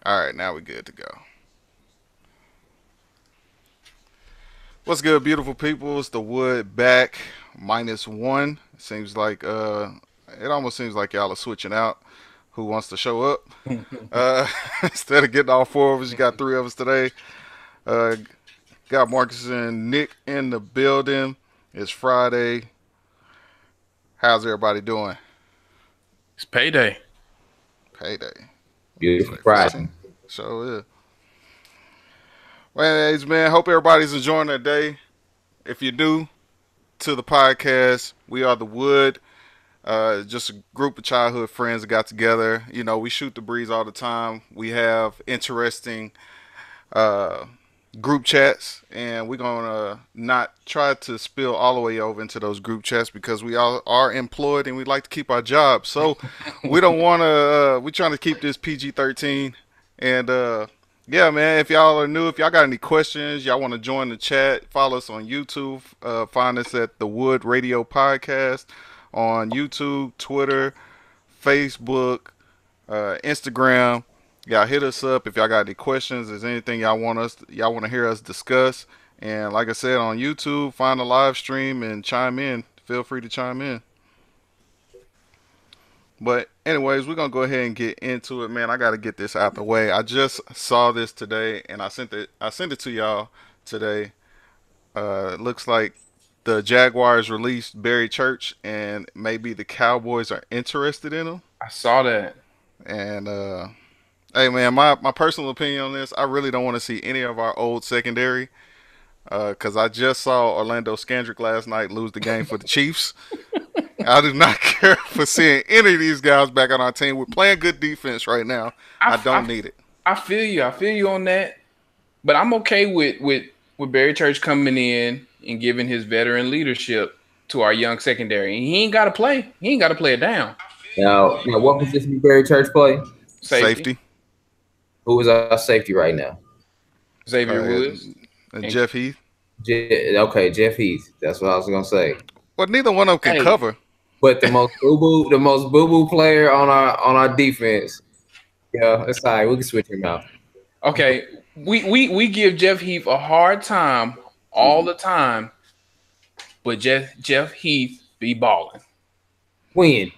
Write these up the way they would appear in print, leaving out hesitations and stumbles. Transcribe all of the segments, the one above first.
All right, now we're good to go. What's good, beautiful people? It's the Wood back -1. Seems like it almost seems like y'all are switching out. Who wants to show up? Uh, instead of getting all four of us, you got three of us today. Uh, got Marcus and Nick in the building. It's Friday. How's everybody doing? It's payday. Payday. It's Beautiful like Friday. 15. So yeah. Well, anyways, man, hope everybody's enjoying their day. If you're new to the podcast, we are the Wood. Just a group of childhood friends that got together. You know, we shoot the breeze all the time. We have interesting uh, group chats, and we're gonna not try to spill all the way over into those group chats because we all are employed and we like to keep our jobs. So we don't want to. We're trying to keep this PG-13, and yeah, man. If y'all are new, if y'all got any questions, y'all want to join the chat, follow us on YouTube. Find us at the Wood Radio Podcast on YouTube, Twitter, Facebook, Instagram. Y'all hit us up if y'all got any questions. Is anything y'all want to hear us discuss? And like I said, on YouTube, find the live stream and chime in. Feel free to chime in. But anyways, we're gonna go ahead and get into it, man. I gotta get this out the way. I just saw this today, and I sent it to y'all today. It looks like the Jaguars released Barry Church, and maybe the Cowboys are interested in him. I saw that. And hey, man, my personal opinion on this, I really don't want to see any of our old secondary. Because I just saw Orlando Scandrick last night lose the game for the Chiefs. I do not care for seeing any of these guys back on our team. We're playing good defense right now. I don't need it. I feel you. I feel you on that. But I'm okay with Barry Church coming in and giving his veteran leadership to our young secondary. And he ain't got to play. He ain't got to play it down. Now, what position did Barry Church play? Safety. Who is our safety right now? Xavier Woods. And Jeff Heath. Okay, Jeff Heath. That's what I was gonna say. Well, neither one of them can cover. But the most boo boo player on our defense. Yeah, it's all right. We can switch him out. Okay, we give Jeff Heath a hard time all the time, but Jeff Heath be balling. When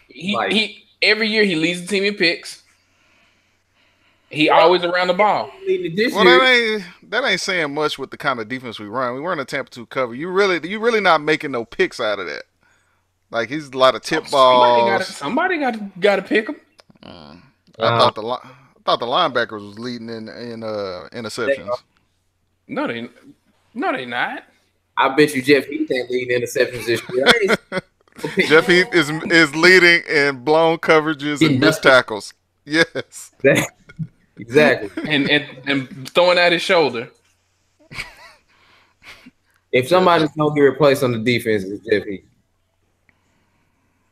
he every year he leads the team in picks. He always around the ball. Well, that ain't saying much with the kind of defense we run. We run a Tampa 2 cover. You really not making no picks out of that. Like he's a lot of tip balls. Somebody got to pick him. I thought the linebackers was leading in interceptions. No, they not. I bet you Jeff Heath ain't leading interceptions this year. Jeff Heath is leading in blown coverages and missed tackles. Yes. Exactly. And throwing at his shoulder. If somebody's gonna get replaced on the defense, it's Jeff Heath.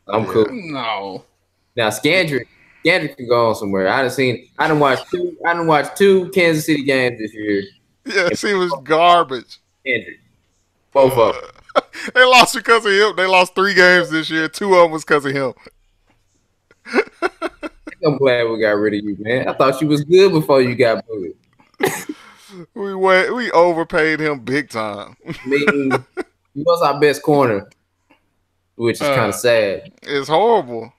I'm cool. No. Now Scandrick can go on somewhere. I done watched two Kansas City games this year. Yes, he was garbage. Scandrick. Both of them. They lost because of him. They lost 3 games this year. 2 of them was because of him. I'm glad we got rid of you, man. I thought you was good before you got booted. We overpaid him big time. I mean, he was our best corner, which is kind of sad. It's horrible.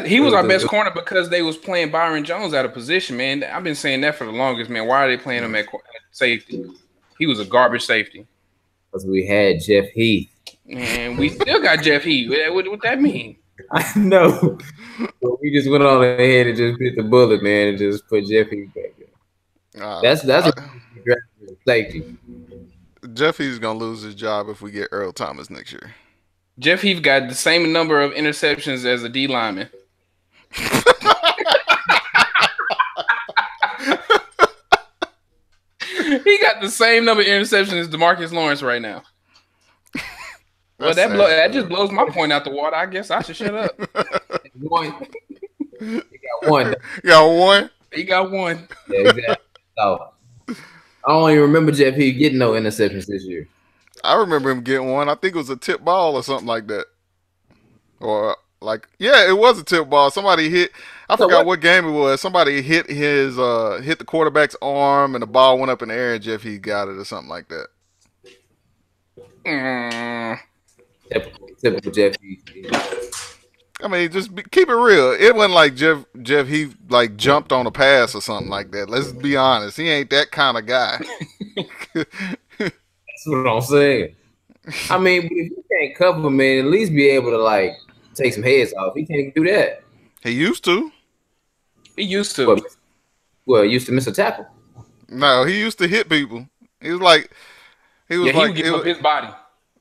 He was our best corner because they was playing Byron Jones out of position, man. I've been saying that for the longest, man. Why are they playing him at safety? He was a garbage safety. Because we had Jeff Heath. And we still got Jeff Heath. What that mean? I know. But we just went on ahead and just bit the bullet, man, and just put Jeff Heath back there. That's a safety. Jeff Heath's gonna lose his job if we get Earl Thomas next year. Jeff Heath got the same number of interceptions as a D lineman. He got the same number of interceptions as DeMarcus Lawrence right now. Well, that just blows my point out the water. I guess I should shut up. He got one. You got one? He got one. Yeah, exactly. So, I don't even remember Jeff Heath getting no interceptions this year. I remember him getting one. I think it was a tip ball or something like that. Or Like, yeah, it was a tip ball. Somebody hit. I So forgot what? what game it was. Somebody hit hit the quarterback's arm, and the ball went up in the air, and Jeff Heath got it or something like that. Typical Jeff Heath. I mean, keep it real. It wasn't like Jeff Heath like jumped on a pass or something like that. Let's be honest. He ain't that kind of guy. That's what I'm saying. I mean, but if you can't cover, man, at least be able to like take some heads off. He can't do that. He used to. He used to. Well, he used to miss a tackle. No, he used to hit people. He was like, he would give up his body.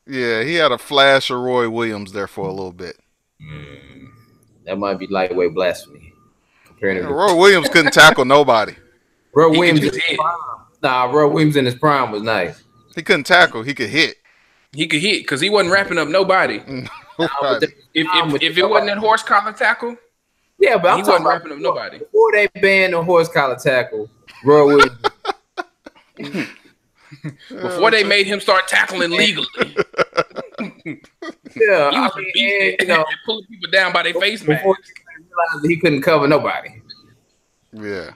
Yeah, he had a flash of Roy Williams there for a little bit. That might be lightweight blasphemy. Roy Williams couldn't tackle nobody. Roy Williams in his prime. Roy Williams in his prime was nice. He couldn't tackle. He could hit. He could hit because he wasn't wrapping up nobody. If it wasn't that horse collar tackle, yeah, but he wasn't wrapping up nobody. Before they banned the horse collar tackle, Roy Williams. Before they made him start tackling legally. Yeah, he was a beast, pulling people down by their face masks. Before he realized he couldn't cover nobody. Yeah.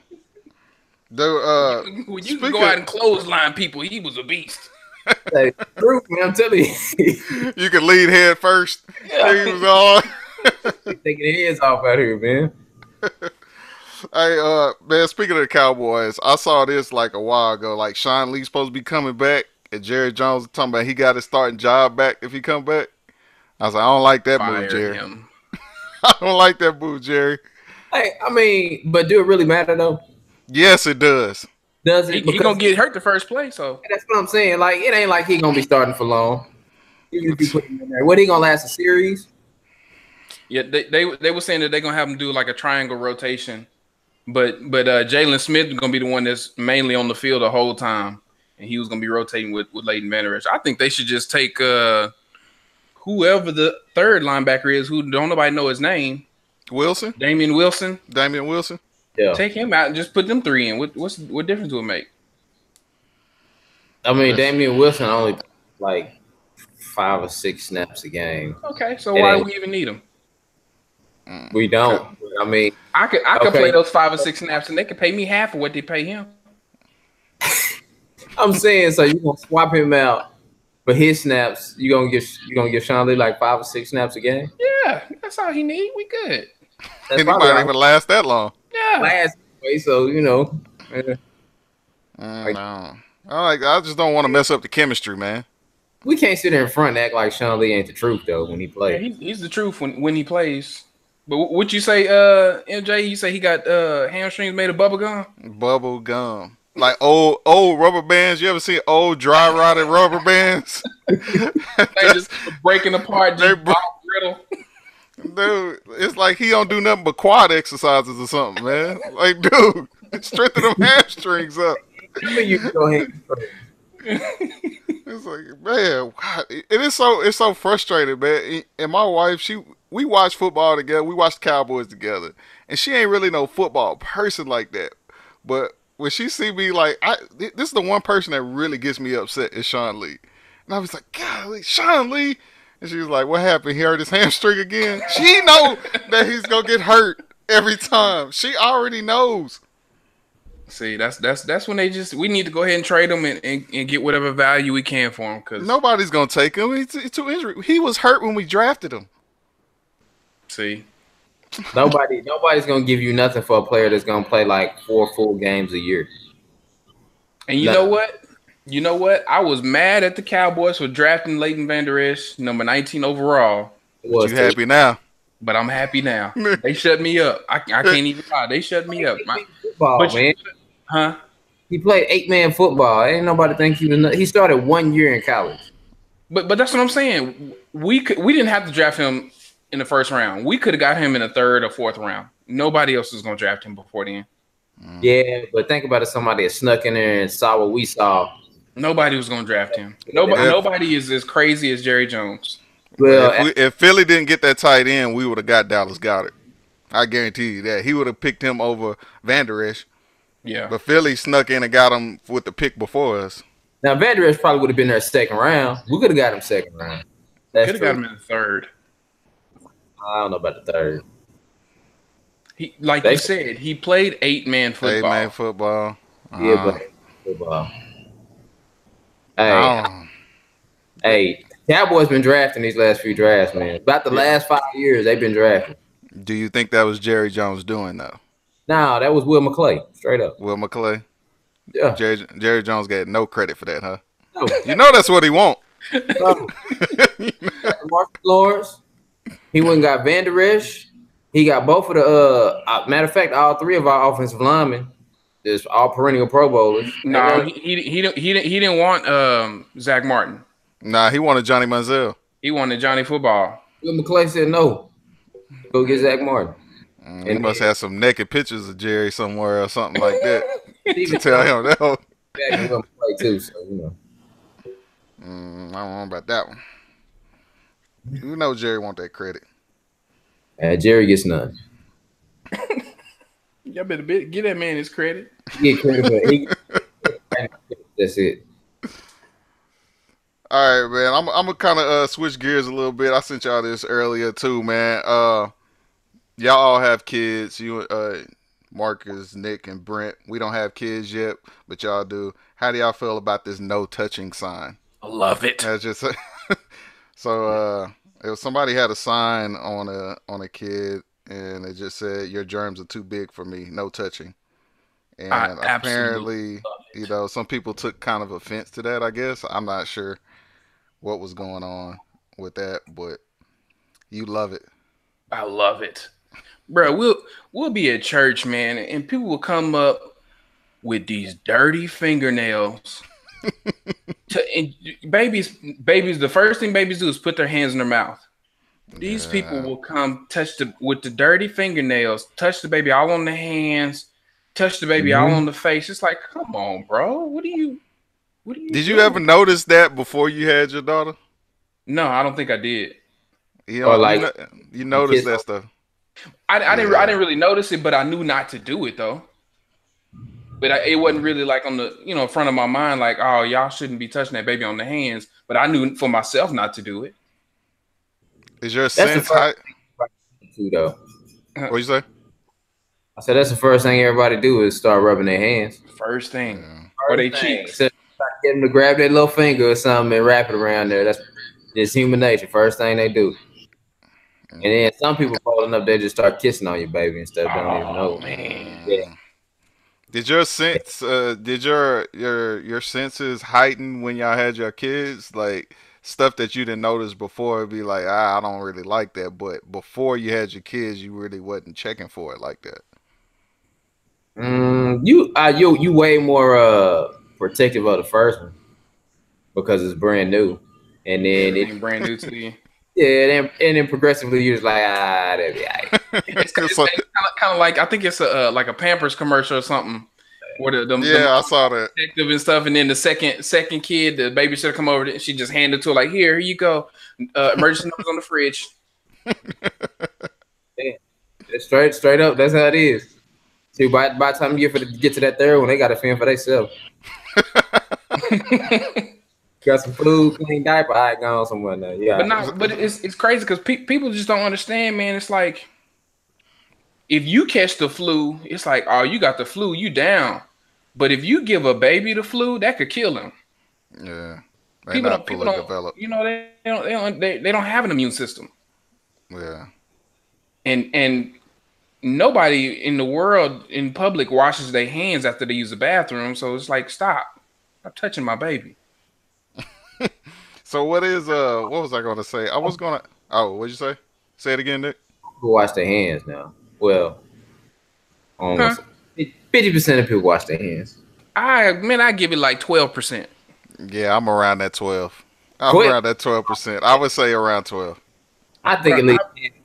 When you could go out and clothesline people, he was a beast. Hey, true, man, I'm telling you. You could lead head first. Yeah. He was all taking their heads off out here, man. Hey, man, speaking of the Cowboys, I saw this like a while ago. Like Sean Lee's supposed to be coming back, and Jerry Jones talking about he got his starting job back if he come back. I was like, I don't like that move, Jerry. I don't like that move, Jerry. Hey, I mean, but do it really matter though? Yes, it does. Does it? He gonna get hurt the first play, so that's what I'm saying. Like, it ain't like he gonna be starting for long. He just be putting him in there. What, he gonna last a series? Yeah, they were saying that they're gonna have him do like a triangle rotation, but Jalen Smith is gonna be the one that's mainly on the field the whole time, and he was gonna be rotating with Leighton Vander Esch. I think they should just take whoever the third linebacker is, who don't nobody know his name. Wilson? Damian Wilson. Yeah. Take him out and just put them three in. What difference will it make? I mean, Damian Wilson only like 5 or 6 snaps a game. Okay, so why do we even need him? We don't. Okay. I mean, I could play those 5 or 6 snaps, and they could pay me half of what they pay him. I'm saying, so you're gonna swap him out for his snaps. You gonna give Sean Lee like 5 or 6 snaps a game? Yeah, that's all he need. We good. And he might even last that long. Yeah, last way. So no. I just don't want to mess up the chemistry, man. We can't sit there in front and act like Sean Lee ain't the truth though when he plays. Yeah, he's the truth when he plays. But what you say, MJ? You say he got hamstrings made of bubble gum? Bubble gum. Like old rubber bands. You ever see old dry rotted rubber bands? They just breaking apart. They brittle. Dude, it's like he don't do nothing but quad exercises or something, man. Like, dude, strengthen them hamstrings up. You go ahead. It's like, man, it's so frustrating, man. And my wife, we watch football together. We watch the Cowboys together, and she ain't really no football person like that. But when she see me, like, this is the one person that really gets me upset is Sean Lee. And I was like, golly, Sean Lee. And she was like, what happened? He hurt his hamstring again? She know that he's going to get hurt every time. She already knows. See, that's when we need to go ahead and trade him and get whatever value we can for him. Cause nobody's going to take him. He's too injured. He was hurt when we drafted him. See. Nobody's going to give you nothing for a player that's going to play like 4 full games a year. And you know what? You know what? I was mad at the Cowboys for drafting Leighton Vander Esch, number 19 overall. You happy now? But I'm happy now. They shut me up. I can't even lie. They shut me up. Football, man. Huh? He played 8-man football. Ain't nobody think he started 1 year in college. But that's what I'm saying. We didn't have to draft him in the first round. We could have got him in the 3rd or 4th round. Nobody else was going to draft him before then. Yeah, but think about it. Somebody that snuck in there and saw what we saw. Nobody was going to draft him. Nobody is as crazy as Jerry Jones. Well, if Philly didn't get that tight end, we would have got Dallas Goedert. I guarantee you that. He would have picked him over Vander Esch. Yeah. But Philly snuck in and got him with the pick before us. Now, Vander Esch probably would have been there 2nd round. We could have got him 2nd round. Could have got him in the 3rd. I don't know about the third. He, like you said, he played 8-man football. 8-man football. Yeah, but football. No. Hey, Cowboys been drafting these last few drafts, man. About the last 5 years, they've been drafting. Do you think that was Jerry Jones doing though? No, that was Will McClay, straight up. Will McClay? Yeah. Jerry Jones got no credit for that, huh? No. You know that's what he want. No. Marcus Lawrence. He went and got Van Der Esch. He got both of the matter of fact, all 3 of our offensive linemen. Just all perennial Pro Bowlers. No, he didn't want Zach Martin. Nah, he wanted Johnny Manziel. He wanted Johnny Football. Will McClay said no. Go get Zach Martin. He must have some naked pictures of Jerry somewhere or something like that to tell him that. Zach will play too, so you know. I don't know about that one. You know Jerry want that credit. Jerry gets none. Y'all better get that man his credit. He get credit for it. That's it. All right, man. I'm gonna kind of switch gears a little bit. I sent y'all this earlier too, man. Y'all all have kids. You, Marcus, Nick, and Brent. We don't have kids yet, but y'all do. How do y'all feel about this no touching sign? I love it. That's just so. If somebody had a sign on a kid and it just said your germs are too big for me, no touching. And apparently, you know, some people took kind of offense to that. I guess I'm not sure what was going on with that, but you love it. I love it, bro. We'll be at church, man, and people will come up with these dirty fingernails. Babies, the first thing babies do is put their hands in their mouth. These people will come with the dirty fingernails, touch the baby all on the hands, touch the baby all on the face. It's like, come on, bro. What do you Did you ever notice that before you had your daughter? No, I don't think I did. You know, you noticed that stuff. I didn't really notice it, but I knew not to do it though. But it wasn't really like on the front of my mind, like, oh, y'all shouldn't be touching that baby on the hands. But I knew for myself not to do it. Is your sense high? Though. What you say? I said that's the first thing everybody do is start rubbing their hands. First thing, or their cheeks. Get them to grab their little finger or something and wrap it around there. That's just human nature. First thing they do. And then some people falling up, they just start kissing on your baby and stuff. Don't even know. Man. Yeah. Did your sense? Did your senses heighten when y'all had your kids? Like stuff that you didn't notice before, be like, I don't really like that. But before you had your kids, you really wasn't checking for it like that. You way more protective of the first one because it's brand new, and then it's brand new to you. Yeah, and then progressively you're just like, that'd be all right. It's kind of like, I think it's like a Pampers commercial or something. Where I saw that detective and stuff, and then the second kid, the babysitter come over, and she just handed it to her like, here you go, emergency numbers on the fridge. Yeah. Straight up, that's how it is. See, by the time you get to that third one, they got to fend for themselves. Got some food, clean diaper, I gone somewhere now. Yeah, but it's crazy because people just don't understand, man. It's like if you catch the flu, it's like, oh, you got the flu, you down. But if you give a baby the flu, that could kill him. Yeah, people don't develop. You know, they don't have an immune system. Yeah, and nobody in the world in public washes their hands after they use the bathroom. So it's like, stop touching my baby. So what was I gonna say? What'd you say? Say it again, Nick. People wash their hands now. Well, almost 50% of people wash their hands. I give it like 12%. Yeah, I'm around that 12. Around that 12%. I would say around 12. I think at least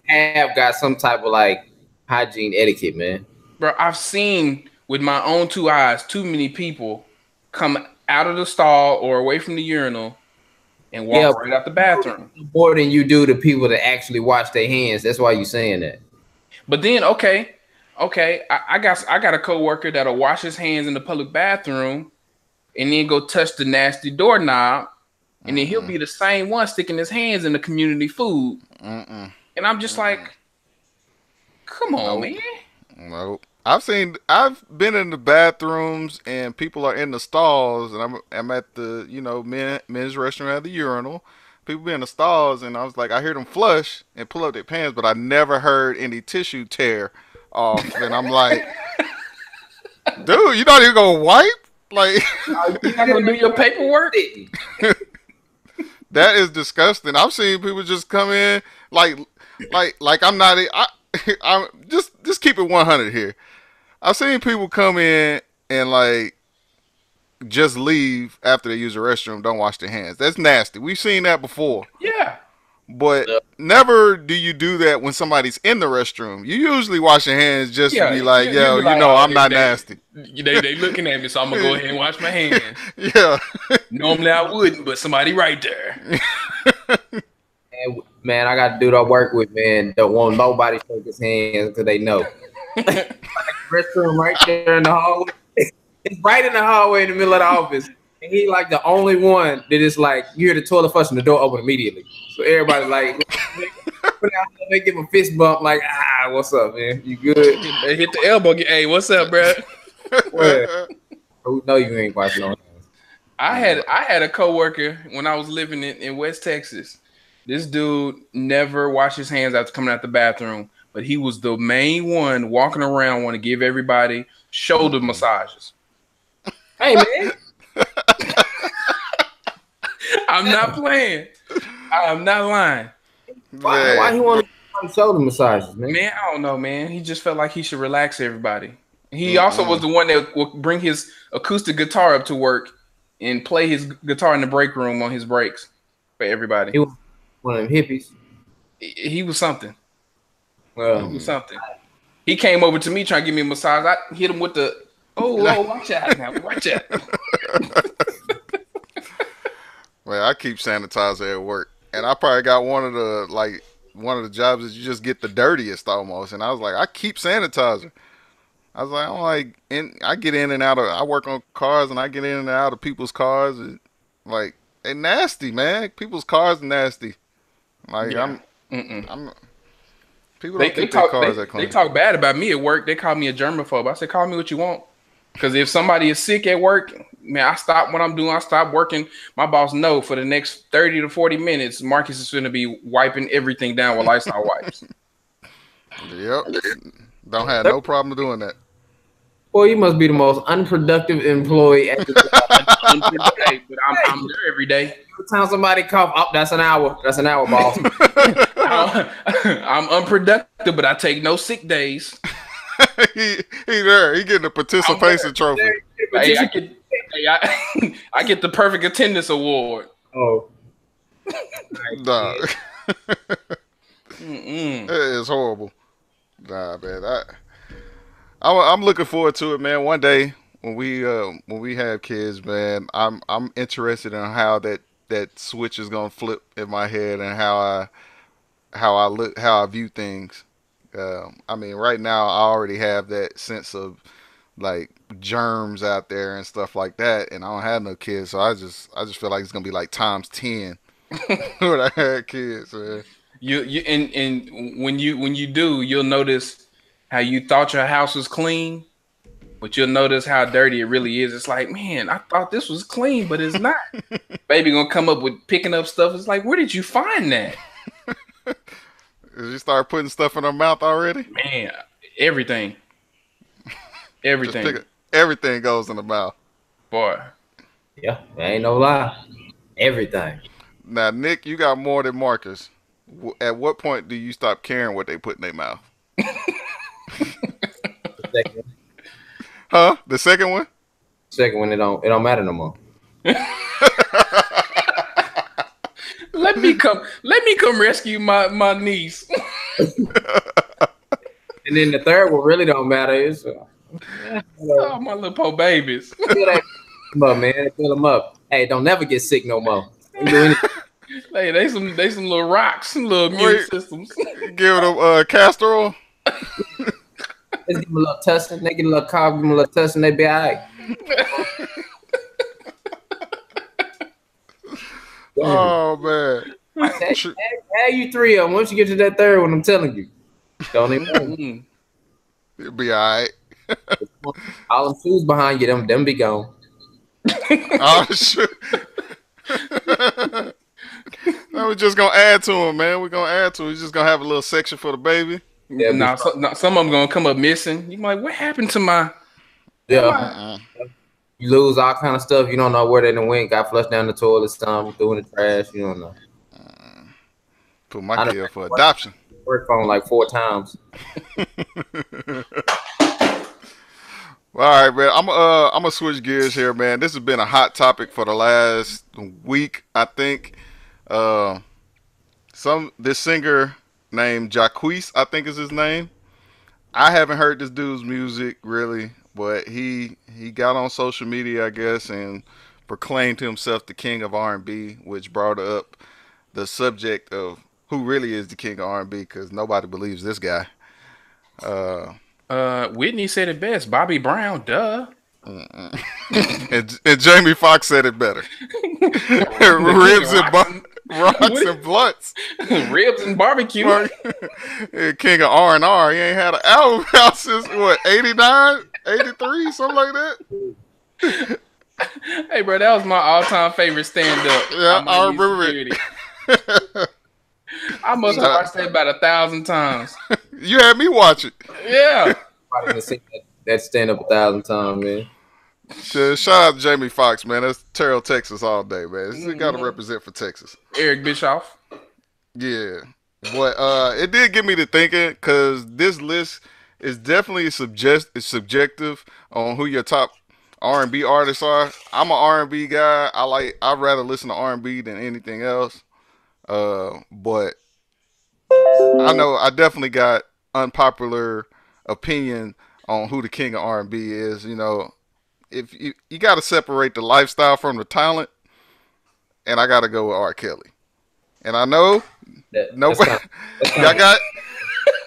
have got some type of like hygiene etiquette, man. Bro, I've seen with my own 2 eyes too many people come out of the stall or away from the urinal and walk right out the bathroom. More than you do to people that actually wash their hands. That's why you're saying that. But then, okay, I got a coworker that'll wash his hands in the public bathroom and then go touch the nasty doorknob, and then he'll be the same one sticking his hands in the community food. And I'm just like, come on, Nope. man. Nope. I've been in the bathrooms and people are in the stalls, and I'm at the men's restroom at the urinal. People be in the stalls, and I was like, I hear them flush and pull up their pants, but I never heard any tissue tear off, and I'm like, dude, you not even gonna wipe? Like, You're not gonna do your paperwork? that is disgusting. I've seen people just come in like I'm not. I'm just keep it 100 here. I've seen people come in and like just leave after they use the restroom, don't wash their hands. That's nasty. We've seen that before. Yeah. But never do you do that when somebody's in the restroom. You usually wash your hands just to Yeah. be like, You yo, be like, I'm not nasty. They looking at me, so I'm gonna go ahead and wash my hands. Yeah. Normally I wouldn't, but somebody right there. And, man, I got to do that work with, man. Don't want nobody shake his hands because they know. Restroom right there in the hallway. It's right in the hallway in the middle of the office. And he like the only one that is like, you hear the toilet flush and the door open immediately. So everybody's like, they give him a fist bump like, what's up, man? You good? They hit the elbow. Hey, what's up, bro? Well, who know you ain't washing no hands? I had a coworker when I was living in West Texas. This dude never washed his hands after coming out the bathroom, but he was the main one walking around want to give everybody shoulder massages. Hey, man. I'm not playing. I'm not lying. Why he want to shoulder massages, man? Man, I don't know, man. He just felt like he should relax everybody. He also was the one that would bring his acoustic guitar up to work and play his guitar in the break room on his breaks for everybody. He was one of them hippies. He was something. Well, He was something. He came over to me trying to give me a massage. I hit him with the, watch out now. Watch out. Well, I keep sanitizer at work, and I probably got one of the jobs that you just get the dirtiest almost. And I was like, I keep sanitizer. I get in and out of. I work on cars, and I get in and out of people's cars. And, like, they nasty, man. People's cars are nasty. Like Yeah. I'm. People don't keep their cars that clean. They talk bad about me at work. They call me a germaphobe. I said, call me what you want. Because if somebody is sick at work, man, I stop what I'm doing. I stop working. My boss know for the next 30 to 40 minutes, Marcus is going to be wiping everything down with Lysol wipes. Yep. Don't have no problem doing that. boy, you must be the most unproductive employee at the job. But I'm there every day. Every time somebody cough, that's an hour. That's an hour, boss. I'm unproductive, but I take no sick days. he there. He getting a participation trophy. Hey, I get the perfect attendance award. Oh, Nah. It is horrible. Nah, man. I'm looking forward to it, man. One day when we have kids, man, I'm interested in how that switch is gonna flip in my head and how I view things. I mean, right now I already have that sense of like germs out there and stuff like that, and I don't have no kids, so I just feel like it's gonna be like times 10 when I had kids, man. You and when you do, you'll notice how you thought your house was clean, but you'll notice how dirty it really is. It's like, man, I thought this was clean, but it's not. Baby gonna come up with picking up stuff. It's like, where did you find that? Did you start putting stuff in her mouth already? Man, everything. Everything goes in the mouth. Boy. yeah, ain't no lie. Everything. Now, Nick, you got more than Marcus. At what point do you stop caring what they put in their mouth? Huh? The second one? Second one, it don't matter no more. Let me come rescue my niece. And then the third one really don't matter. It's Oh, my little poor babies. but man, fill them up. Hey, don't never get sick no more. Don't do anything. Hey, they some little rocks, some little immune systems. Give them castor oil. Let's give them a little testing. They get a little cough, give them a little testing, they be all right. Oh man. I said, True. have you 3 of them. Once you get to that third one, I'm telling you, don't even. It'll be all right. All them shoes behind you, them be gone. Oh, shit. No, we're just gonna add to him, man. We're gonna add to him. We're just gonna have a little section for the baby. Yeah, Some of them gonna come up missing. You like, what happened to my? yeah. You lose all kind of stuff. You don't know where they done went. Got flushed down the toilet, some threw in the trash. You don't know. Put my I done kid for adoption. work phone like 4 times. Well, all right, man. I'm gonna switch gears here, man. This has been a hot topic for the last week, I think. This singer named Jacquees, I think is his name. I haven't heard this dude's music really, but he got on social media, I guess, and proclaimed himself the king of R&B, which brought up the subject of who really is the king of R&B, because nobody believes this guy. Whitney said it best. Bobby Brown, duh. And Jamie Foxx said it better. Ribs and rocks and blunts. Ribs and barbecue. King of R&R. He ain't had an album out since what, 89, 83, something like that. Hey, bro, that was my all-time favorite stand-up. Yeah, I remember it. I must have watched that about 1,000 times. You had me watch it. Yeah. Probably gonna see that stand up 1,000 times, man. Shout out to Jamie Foxx, man. That's Terrell, Texas all day, man. You got to represent for Texas. Eric Bischoff. Yeah. But it did get me to thinking, because this list is definitely subjective on who your top R&B artists are. I'm an R&B guy. I'd rather listen to R&B than anything else. But I know I definitely got unpopular opinion on who the king of R&B is. You know, if you got to separate the lifestyle from the talent, and I got to go with R. Kelly. And I know nobody.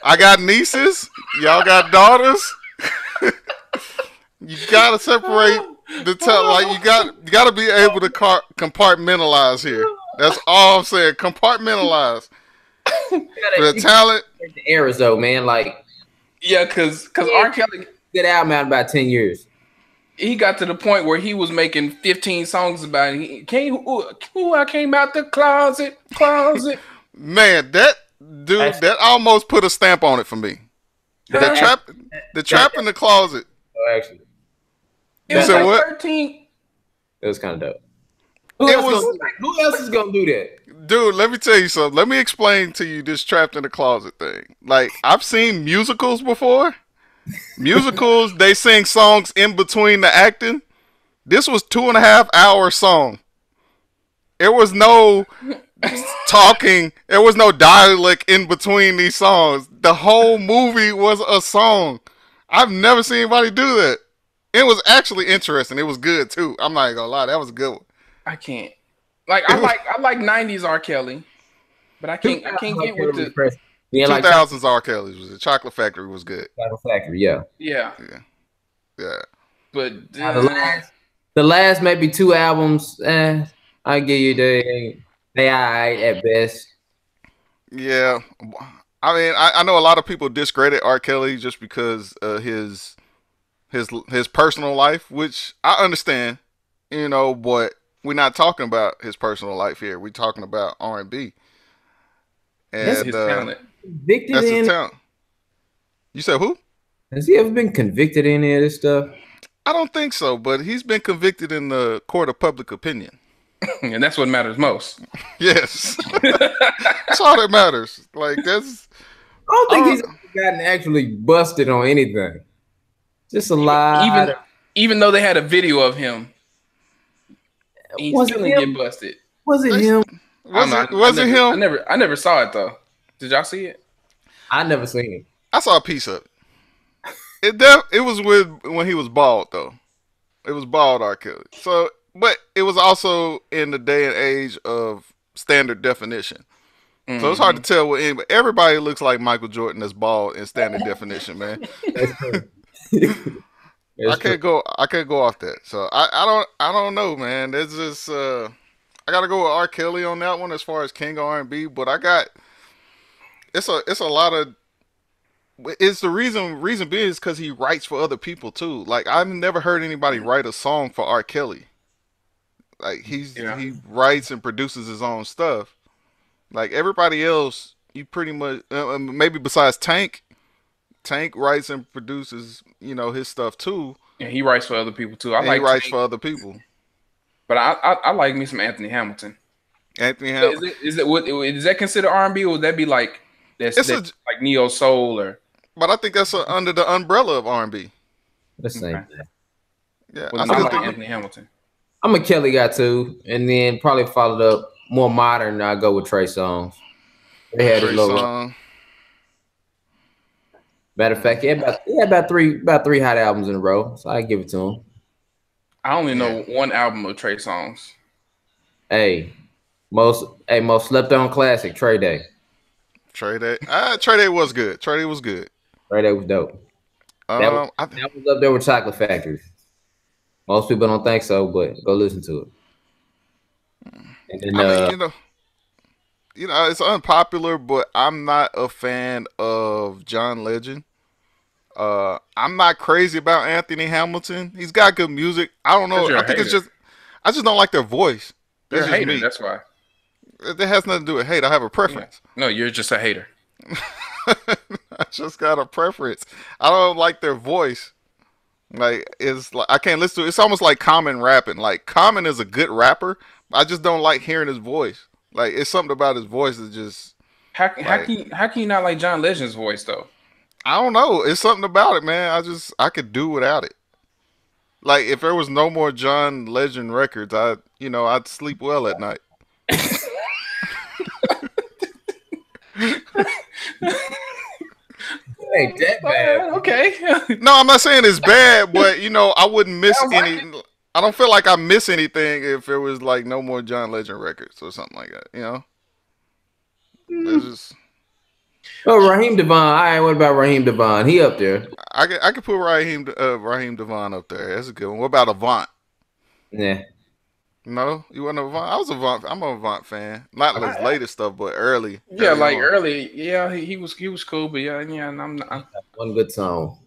I got nieces. Y'all got daughters. You got to separate the talent. Like you got to be able to compartmentalize here. That's all I'm saying. Compartmentalize. For the talent. The eras though, man. Like, yeah, because R. Kelly get album out in about 10 years. He got to the point where he was making 15 songs about it. I came out the closet. Man, that dude, that almost put a stamp on it for me. The trap in the closet. Oh, actually, it was like what? 13. It was kind of dope. Who else is gonna do that? Dude, let me tell you something. Let me explain to you this trapped in the closet thing. Like, I've seen musicals before. Musicals, they sing songs in between the acting. This was 2.5 hour song. There was no talking. There was no dialect in between these songs. The whole movie was a song. I've never seen anybody do that. It was actually interesting. It was good too. I'm not gonna lie. That was a good one. I can't. I like 90s R. Kelly, but I can't get with the 2000s R. Kelly's was it. Chocolate Factory was good. Chocolate Factory, yeah. But the last maybe 2 albums, I give you they alright at best. Yeah, I mean, I know a lot of people discredit R. Kelly just because his personal life, which I understand, you know, but we're not talking about his personal life here. We're talking about R&B. And that's his talent. Convicted in his talent. You said who? Has he ever been convicted in any of this stuff? I don't think so, but he's been convicted in the court of public opinion. And that's what matters most. Yes. That's all that matters. Like, that's... I don't think he's gotten actually busted on anything. Just a lie. Even though they had a video of him, he still didn't get busted. Was it him? Was it him? I never saw it though. Did y'all see it? I never seen it. I saw a piece of it. It was when he was bald though. It was bald R. Kelly. So, but it was also in the day and age of standard definition. Mm-hmm. So it's hard to tell what anybody. Everybody looks like Michael Jordan that's bald in standard definition, man. I can't go off that. So I don't know, man. It's just I I gotta go with R. Kelly on that one as far as King of R&B. But I got it's a lot of it's the reason being is because he writes for other people too. Like I've never heard anybody write a song for R. Kelly. Like Yeah. he writes and produces his own stuff. Like everybody else, you pretty much maybe besides Tank. Tank writes and produces his stuff too, And he writes for other people too. I and he like writes Tank, for other people. but I like me some Anthony Hamilton. Anthony Is Ham, it is it what is that considered R&B, or would that be like it's a that's like neo soul or but I think that's under the umbrella of R&B. The same okay? thing. Yeah, Well, I then I still like think Anthony Hamilton. I'm a Kelly guy too, and then probably followed up more modern. I go with Trey Songz. They had his Trey little. Songz. Matter of fact, he had about three hot albums in a row, so I give it to him. I only Yeah, know one album of Trey songs. Hey, most slept on classic Trey Day. Trey Day. Trey Day was good. Trey Day was good. Trey Day was dope. That was I, that was up there with Chocolate Factory. Most people don't think so, but go listen to it. And then I mean, it's unpopular, but I'm not a fan of John Legend. I'm not crazy about Anthony Hamilton. He's got good music. I don't Because know. you're I a think it's hater. just I just don't like their voice. You're That's a just hater. me. That's why. It has nothing to do with hate. I have a Yeah. preference. No, you're just a hater. I just got a preference. I don't like their voice. Like it's like I can't listen to it. It's almost like Common rapping. Like Common is a good rapper. I just don't like hearing his voice. Like it's something about his voice that just like How can you not like John Legend's voice though? I don't know. It's something about it, man. I could do without it. Like if there was no more John Legend records, I'd sleep well at night. ain't that bad. Okay. No, I'm not saying it's bad, but I wouldn't miss Sounds like any. I don't feel like I miss anything if there was like no more John Legend records or something like that. It's just Oh, Raheem Devon. All right, what about Raheem Devon? He up there. I could put Raheem Devon up there. That's a good one. What about Avant? Yeah. No, you wasn't Avant. I was Avant. I'm a Avant fan. Not his latest stuff, but early. Yeah, like on. early. Yeah, he was cool, but yeah. And I'm not. One good song.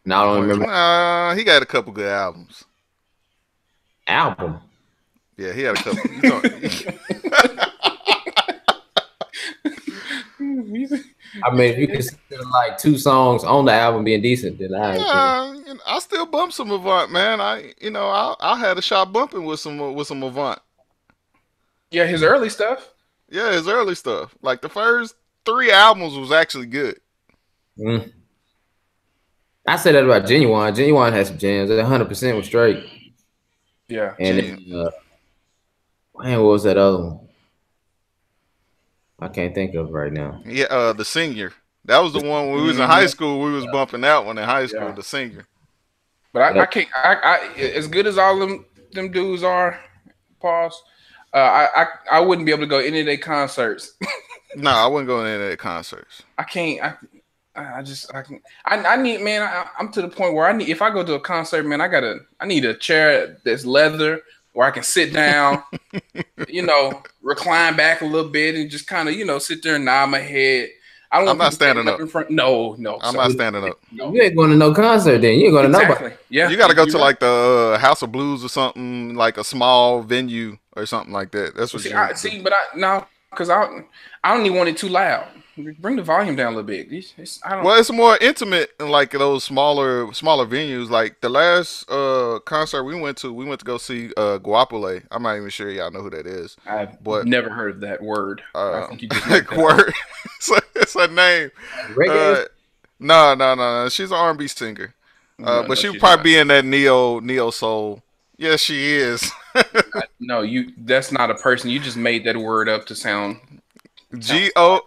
And I don't remember He got a couple good albums. album. Yeah, he had a couple. I mean, if you consider like two songs on the album being decent, then I still bump some Avant, man. I had a shot bumping with some Avant. Yeah, his early stuff. Yeah, his early stuff. Like the first 3 albums was actually good. Mm. I said that about Genuine. Genuine has some jams. 100% was straight. Yeah. And then, man, what was that other one? I can't think of right now. Yeah, the Senior. That was the one when we was in high school. We was bumping that one in high school. Yeah. The Senior. But I can't. As good as all them dudes are, pause. I wouldn't be able to go to any of their concerts. No, I wouldn't go to any of their concerts. I can't. I need, man. I'm to the point where I need. If I go to a concert, man, I need a chair that's leather where I can sit down, recline back a little bit and just kind of, sit there and nod my head. I don't. I'm not standing up in front. No. I'm not standing up. No. You ain't going to no concert then. You ain't going to Exactly. nobody. Yeah. You got to go to like the House of Blues or something, like a small venue or something like that. That's what because I don't even want it too loud. Bring the volume down a little bit. Well, it's more intimate in like those smaller venues. Like the last concert we went to go see Guapole. I'm not even sure y'all know who that is. I've never heard of that word. I think you just word. It's her name. Reggae? No. She's an R&B singer. But she would probably be in that neo soul. Yes, she is. No, that's not a person. You just made that word up to sound Goapele.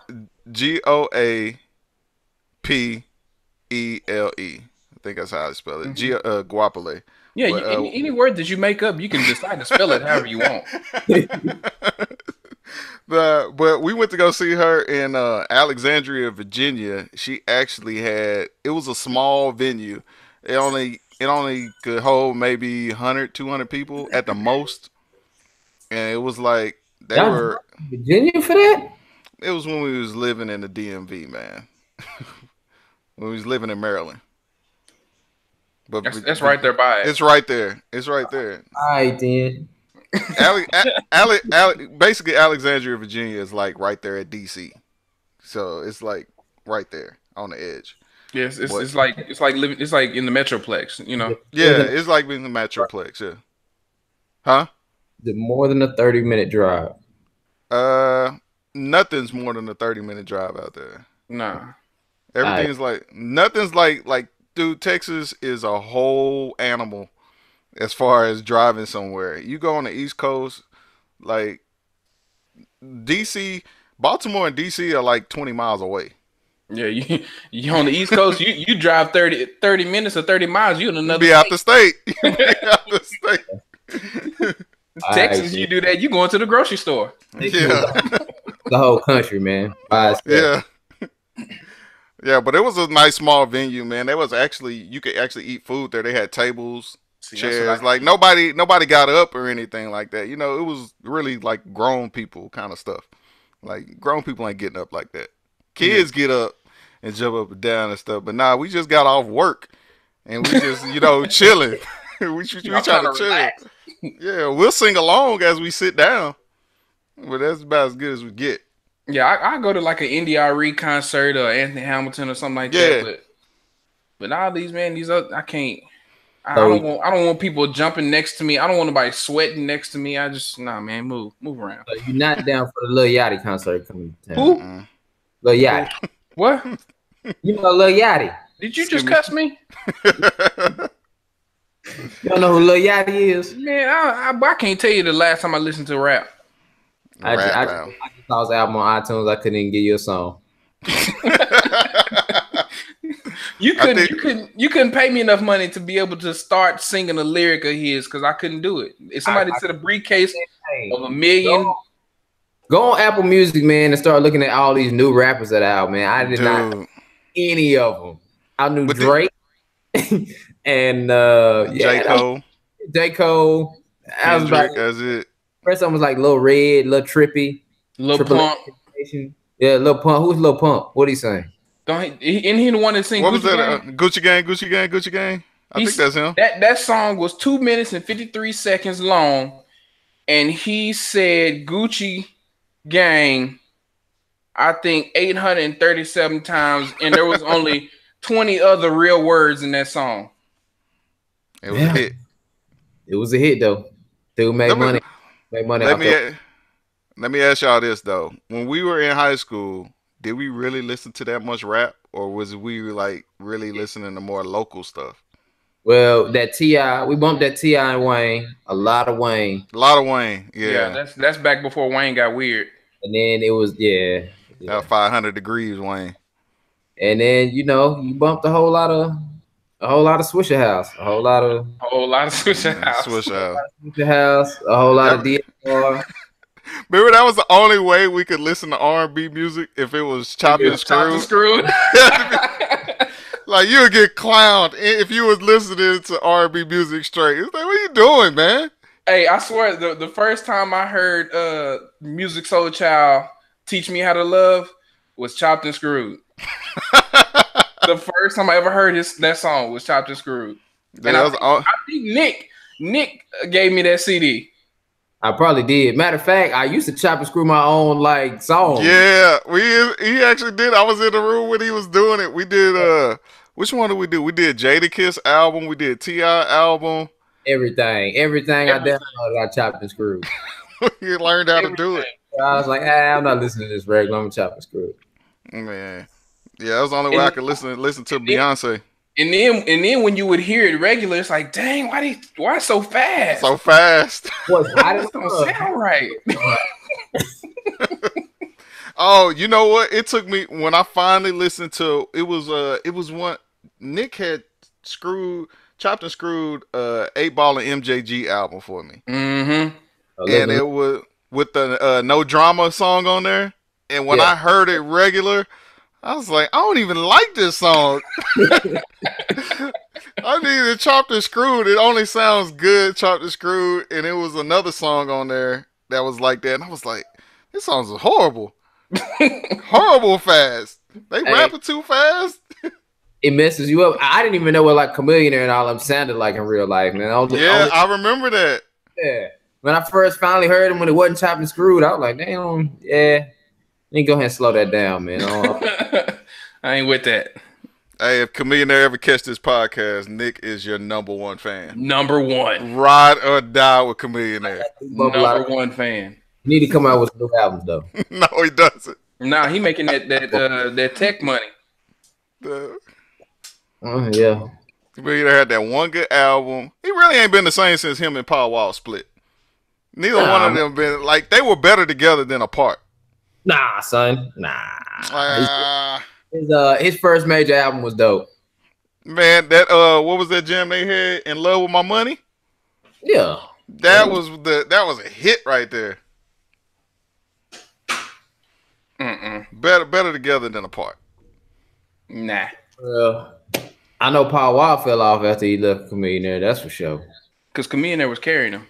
I think that's how I spell it. Guapole. Yeah, but, any word that you make up, you can decide to spell it however you want. But we went to go see her in Alexandria, Virginia. She actually it was a small venue. It only could hold maybe 100, 200 people at the most. and it was like they Y'all were. drove to Virginia for that? It was when we was living in the DMV, man. When we was living in Maryland. But That's right there by it. it's right there. It's right there. All right then. Basically, Alexandria, Virginia is like right there at DC. So it's like right there on the edge. Yes, But it's like living. It's like in the Metroplex. You know. yeah, it's like being the Metroplex. Yeah. Huh? The more than a 30-minute drive. Uh, Nothing's more than a 30-minute drive out there. Nah. Everything's like nothing's like dude. Texas is a whole animal as far as driving somewhere. You go on the East Coast, like DC, Baltimore and DC are like 20 miles away. Yeah, you on the East Coast. You drive 30 minutes or 30 miles. You in another. Be out the state. You be out the state. Texas, you do that. You going to the grocery store. Yeah. The whole country, man. Yeah. Yeah, but it was a nice small venue, man. There was actually you could actually eat food there. They had tables, chairs. Like nobody got up or anything like that. You know, it was really like grown people kind of stuff. Like grown people ain't getting up like that. Kids get up and jump up and down and stuff. But nah, we just got off work and we just, chilling. we trying to chill. Relax. Yeah, we'll sing along as we sit down. But that's about as good as we get. Yeah, I go to like an NDRE concert or Anthony Hamilton or something like that. But all these I can't. I don't want people jumping next to me. I don't want nobody sweating next to me. I just man, move around. So you're not down for the Lil Yachty concert coming to town? Who? Lil Yachty. What? You know Lil Yachty. Did you just cuss me? You don't know who Lil Yachty is? Man, I can't tell you the last time I listened to rap. I just saw his album on iTunes. I couldn't even give you a song. You couldn't pay me enough money to be able to start singing a lyric of his because I couldn't do it. If somebody said a briefcase of $1 million. Go on Apple Music, man, and start looking at all these new rappers that are out, man. I did not know any of them. I knew Drake and J. Cole. J. Cole. That's it. First one was like Lil Red, Lil Trippy, Lil Pump. Yeah, Lil Pump. Who's Lil Pump? What he saying? Ain't he the one that sing? What was that? Gucci Gang. I think that's him. That song was 2 minutes and 53 seconds long, and he said Gucci Gang, I think 837 times, and there was only 20 other real words in that song. It was a hit. It was a hit though. Dude made money. Let me ask y'all this though: when we were in high school, did we really listen to that much rap, or was we like really listening to more local stuff? Well, that T.I., we bumped that T.I. and Wayne, a lot of Wayne. Yeah, that's back before Wayne got weird. And then it was 500 Degrees Wayne. And then you bumped a whole lot of Swisher House, a whole lot of Swisher House, a whole lot of DSR. Remember that was the only way we could listen to R&B music if it was chopped and screwed. Like you would get clowned if you was listening to R&B music straight. It's like, what are you doing, man? Hey, I swear the first time I heard Music Soul Child Teach Me How to Love was Chopped and Screwed. The first time I ever heard that song was Chopped and Screwed. And I think Nick gave me that CD. I probably did. Matter of fact, I used to chop and screw my own songs. Yeah, he actually did. I was in the room when he was doing it. We did which one did we do? We did Jadakiss album, we did T.I. album. Everything I downloaded, I chopped and screwed. You learned how to do it. I was like, I'm not listening to this regular. I'm chopping screwed. Man. Yeah, that was the only way I could listen to Beyonce. And then when you would hear it regular, it's like, dang, why so fast? So fast. I just don't sound right. Oh, you know what? It took me when I finally listened to it was one Nick had chopped and screwed 8 Ball and MJG album for me. Mm-hmm. And it was with the No Drama song on there. And when I heard it regular, I was like, I don't even like this song. I needed Chopped and Screwed. It only sounds good, Chopped and Screwed. And it was another song on there that was like that, and I was like, this song's horrible, horrible fast. They Hey, rapping too fast. it messes you up. I didn't even know what like Chameleon and all them sounded like in real life, man. Yeah, I remember that. Yeah. When I first finally heard him when it wasn't chopped and screwed, I was like, damn, yeah. Let me go ahead and slow that down, man. I ain't with that. Hey, if Chameleon ever catch this podcast, Nick is your number one fan. Number one. Ride or die with Chameleon. Number one fan. You need to come out with some new albums, though. No, he doesn't. Nah, he making that tech money. Yeah. Chameleon had that one good album. He really ain't been the same since him and Paul Wall split. Neither one of them been like they were better together than apart. Nah, son. Nah. His first major album was dope. Man, that what was that jam they had? In Love with My Money? Yeah. That was a hit right there. Better together than apart. Nah. I know Paul Wall fell off after he left Chameleon. That's for sure. Because Chameleon was carrying him.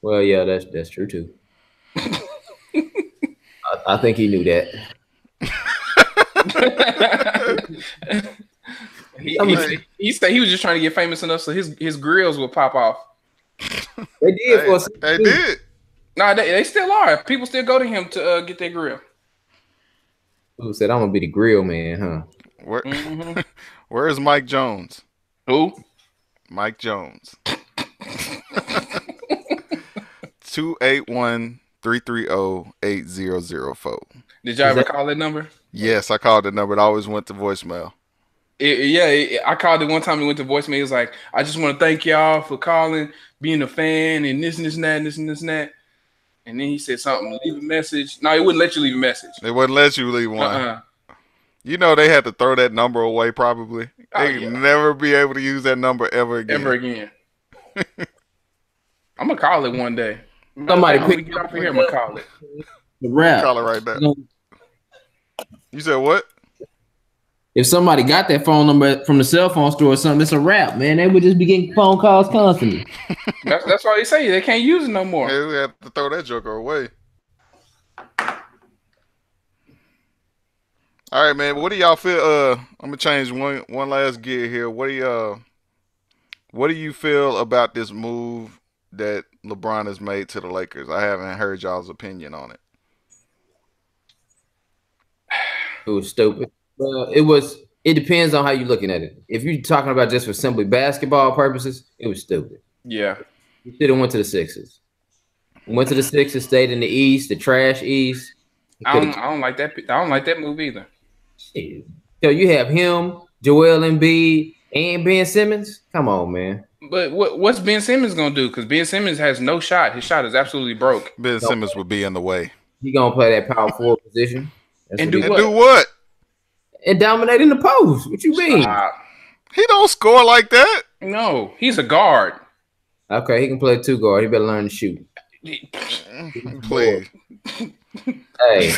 Well, yeah, that's true too. I think he knew that. He said he was just trying to get famous enough so his grills would pop off. They did for a second. They did. Nah, they still are. People still go to him to get their grill. Who said I'm gonna be the grill man, huh? Where's Mike Jones? Who? Mike Jones. 281-330-8004. Did y'all ever call that number? Yes, I called the number. It always went to voicemail. I called it one time. It went to voicemail. It was like, I just want to thank y'all for calling, being a fan, and this and this and that, and this and this and that. And then he said something, leave a message. No, it wouldn't let you leave a message. They wouldn't let you leave one. You know they had to throw that number away probably. They'd never be able to use that number ever again. I'm going to call it one day. Somebody pick it up here. I'm going to call it. The rap. Call it right now. You said what? If somebody got that phone number from the cell phone store or something, it's a wrap, man. They would just be getting phone calls constantly. That's why they say they can't use it no more. Yeah, we have to throw that joker away. All right, man. What do y'all feel? I'm gonna change one last gear here. What do you feel about this move that LeBron has made to the Lakers? I haven't heard y'all's opinion on it. It was stupid. It depends on how you're looking at it. If you're talking about just for simply basketball purposes, it was stupid. Yeah. You should have went to the Sixers. Went to the Sixers, stayed in the East, the trash East. I don't like that. I don't like that move either. Shit. So you have him, Joel Embiid, and Ben Simmons. Come on, man. But what's Ben Simmons gonna do? Because Ben Simmons has no shot. His shot is absolutely broke. Ben Simmons would be in the way. He gonna play that power forward position. And do what? Do what? And dominate in the post. What you mean? He don't score like that. No, he's a guard. Okay, he can play two guard. He better learn to shoot. Please. Hey,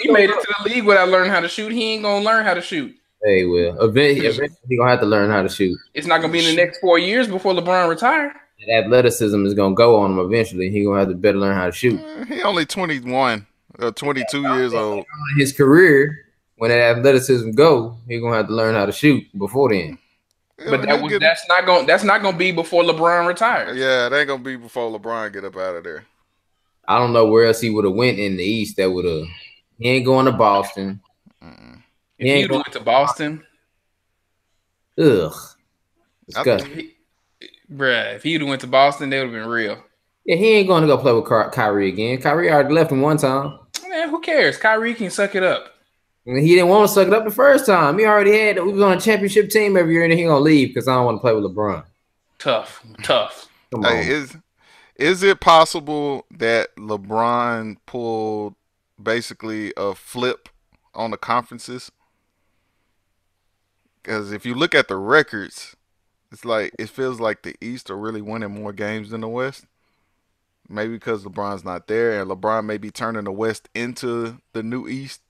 he made it to the league without learning how to shoot. He ain't gonna learn how to shoot. Hey, Will. Eventually, he gonna have to learn how to shoot. It's not gonna be in the next 4 years before LeBron retire. That athleticism is gonna go on him eventually. He gonna have to better learn how to shoot. He only 21 or 22 years old. His career, when that athleticism go, he gonna have to learn how to shoot before then. But that's not gonna be before LeBron retires. Yeah, it ain't gonna be before LeBron get up out of there. I don't know where else he would have went in the East. That would have. He ain't going to Boston. If he went to Boston, ugh. Bruh, if he went to Boston, that would have been real. Yeah, he ain't going to go play with Kyrie again. Kyrie already left him one time. Man, who cares? Kyrie can suck it up. And he didn't want to suck it up the first time. He already had. We was on a championship team every year, and he gonna leave because I don't want to play with LeBron. Tough. Come on. Hey, is it possible that LeBron pulled basically a flip on the conferences? Because if you look at the records, it feels like the East are really winning more games than the West. Maybe because LeBron's not there, and LeBron may be turning the West into the new East.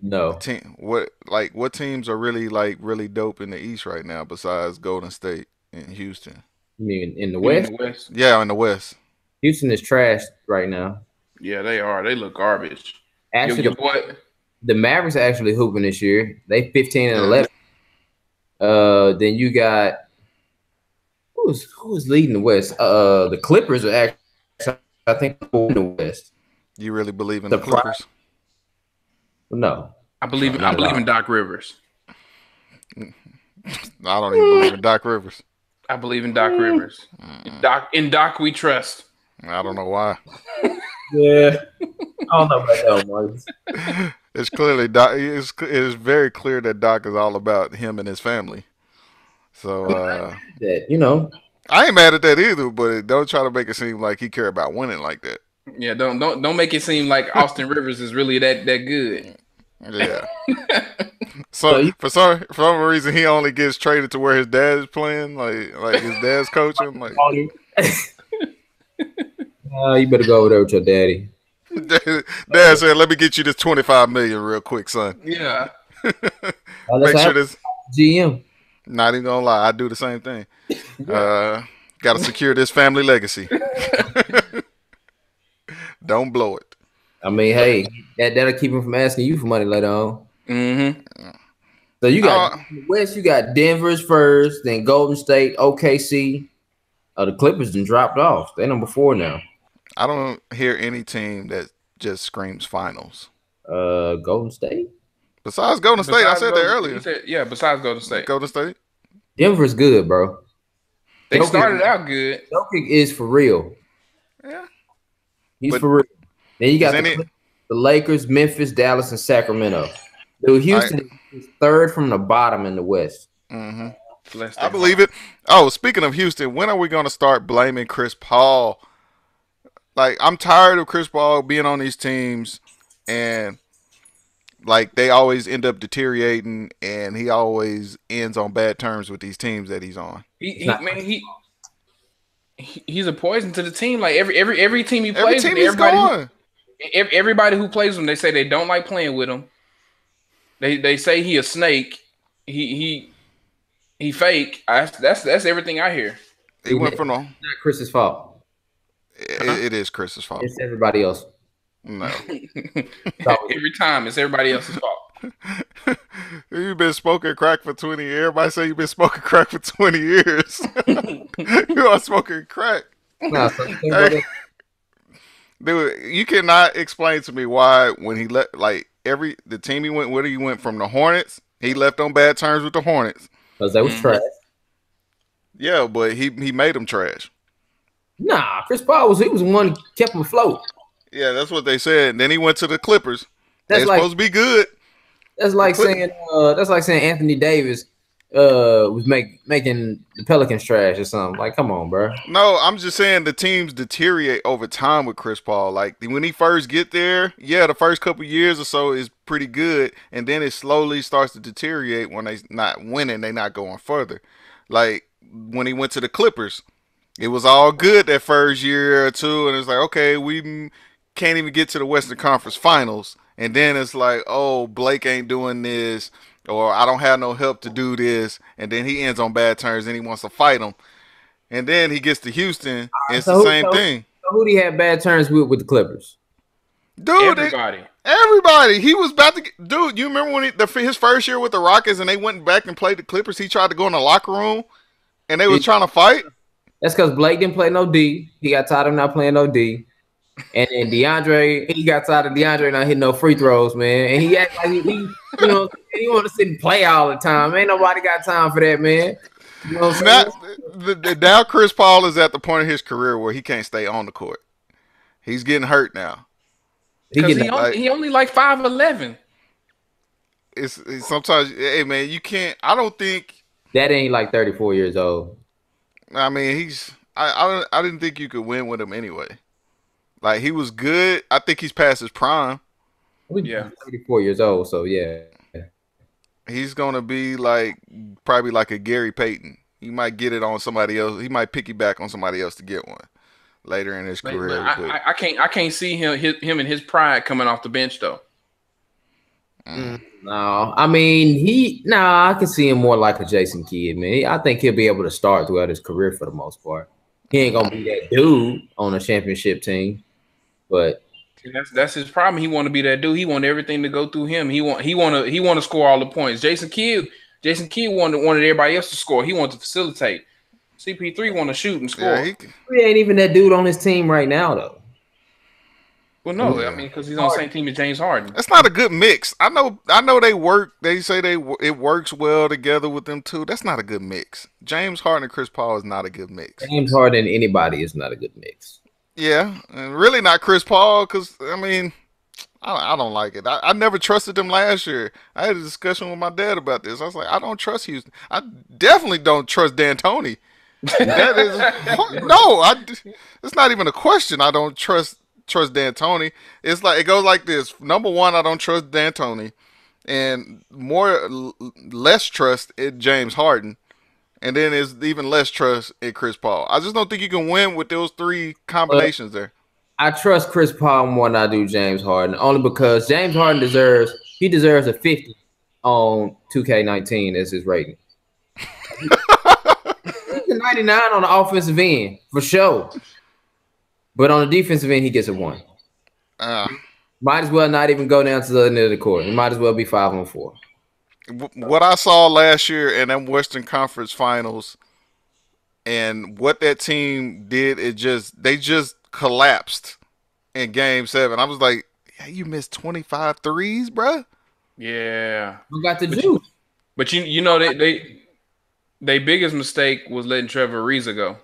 No. What teams are really dope in the East right now besides Golden State and Houston? You mean in the West? Yeah, in the West. Houston is trash right now. Yeah, they are. They look garbage. Actually, Your boy. the Mavericks are actually hooping this year. They 15 and Yeah. 11. Then you got who's leading the West? The Clippers are actually, I think, in the West. You really believe in the Surprise? Clippers? No, I no, believe not at all. in Doc Rivers. I don't even believe in Doc Rivers. I believe in Doc Rivers. In Doc we trust. I don't know why. Yeah, I don't know about that, Marcus. It's clearly Doc. It's very clear that Doc is all about him and his family. So That I ain't mad at that either. But don't try to make it seem like he care about winning like that. Yeah, don't make it seem like Austin Rivers is really that good. Yeah. So So you- for some reason he only gets traded to where his dad is playing, like his dad's coaching. Like you better go over there with your daddy. Dad said, "Let me get you this 25 million real quick, son." Yeah. That's Make how sure this. GM. Not even gonna lie, I do the same thing. Got to secure this family legacy. Don't blow it. I mean, hey, that'll keep him from asking you for money later on. Mm-hmm. So you got in the West, you got Denver's first, then Golden State, OKC. The Clippers done dropped off. They're number 4 now. I don't hear any team that just screams finals. Golden State. Besides Golden State, I said that earlier. Besides Golden State. Golden State. Denver's good, bro. They Jokic- started out good. Jokic is for real. Yeah. He's But for real. Then you got is the, any- Clippers, the Lakers, Memphis, Dallas, and Sacramento. Dude, Houston is third from the bottom in the West. Mm-hmm. Bless I their believe it. Oh, speaking of Houston, when are we going to start blaming Chris Paul? Like, I'm tired of Chris Paul being on these teams, and like they always end up deteriorating, and he always ends on bad terms with these teams that he's on. He's a poison to the team. Like every team he Every plays team with, he's gone. everybody who plays with him, they say they don't like playing with him. They say he a snake. He fake. That's everything I hear. He went from the. Not Chris's fault. It is Chris's fault. It's everybody else. No, Every time it's everybody else's fault. you've been smoking crack for 20 years. Everybody say you've been smoking crack for 20 years. You are smoking crack. Nah, so Hey, dude, you cannot explain to me why when he left, like the team he went with, he went from the Hornets. He left on bad terms with the Hornets. because they was trash. Yeah, but he made them trash. Nah, Chris Paul was the one who kept him afloat. Yeah, that's what they said. And then he went to the Clippers. That's They're like supposed to be good. that's like saying Anthony Davis was making the Pelicans trash or something. Like, come on, bro. No, I'm just saying the teams deteriorate over time with Chris Paul. Like when he first get there, yeah, the first couple years or so is pretty good, and then it slowly starts to deteriorate when they not winning, they not going further. Like when he went to the Clippers, it was all good that first year or two, and it's like, okay, we can't even get to the Western Conference Finals, and then it's like, oh, Blake ain't doing this, or I don't have no help to do this, and then he ends on bad terms, and he wants to fight him. And then he gets to Houston, and it's the same thing. So who did he have bad terms with the Clippers? Dude, Everybody. everybody. He was about to get, dude, you remember when his first year with the Rockets and they went back and played the Clippers, he tried to go in the locker room and they was trying to fight? That's because Blake didn't play no D. He got tired of not playing no D. And then he got tired of DeAndre not hitting no free throws, man. And he act like he want to sit and play all the time. Ain't nobody got time for that, man. You know what I'm saying? Now Chris Paul is at the point of his career where he can't stay on the court. He's getting hurt now. He only like 5'11". It's sometimes, hey man, you can't. I don't think. That ain't like 34 years old. I mean, I didn't think you could win with him anyway. Like he was good. I think he's past his prime. Yeah. 34 years old, so yeah. He's gonna be probably like a Gary Payton. He might get it on somebody else. He might piggyback on somebody else to get one later in his career. I can't see him and his pride coming off the bench though. No, I mean I can see him more like a Jason Kidd, man. I think he'll be able to start throughout his career for the most part. He ain't gonna be that dude on a championship team, but That's his problem. He want to be that dude. He want everything to go through him. He want to score all the points. Jason Kidd wanted everybody else to score. He wanted to facilitate. CP3 want to shoot and score. Yeah, He ain't even that dude on his team right now, though. Well, no, I mean because he's on the same team as James Harden. that's not a good mix. I know they work. They say it works well together with them two. That's not a good mix. James Harden and Chris Paul is not a good mix. James Harden and anybody is not a good mix. Yeah, and really not Chris Paul because I mean, I don't like it. I never trusted them last year. I had a discussion with my dad about this. I was like, I don't trust Houston. I definitely don't trust D'Antoni. That is no. It's not even a question. I don't trust D'Antoni. It's like it goes like this. Number one, I don't trust D'Antoni, and less trust in James Harden. And then there's even less trust in Chris Paul. I just don't think you can win with those three combinations there. I trust Chris Paul more than I do James Harden, only because James Harden deserves a 50 on 2K19 as his rating. He's a 99 on the offensive end for sure, but on the defensive end he gets a 1. Might as well not even go down to the end of the court. It might as well be 5-on-4. What I saw last year in them Western Conference Finals, and what that team did, they just collapsed in Game 7. I was like, yeah, you missed 25 threes, bruh. Yeah, We got the juice. but you know they biggest mistake was letting Trevor Ariza go.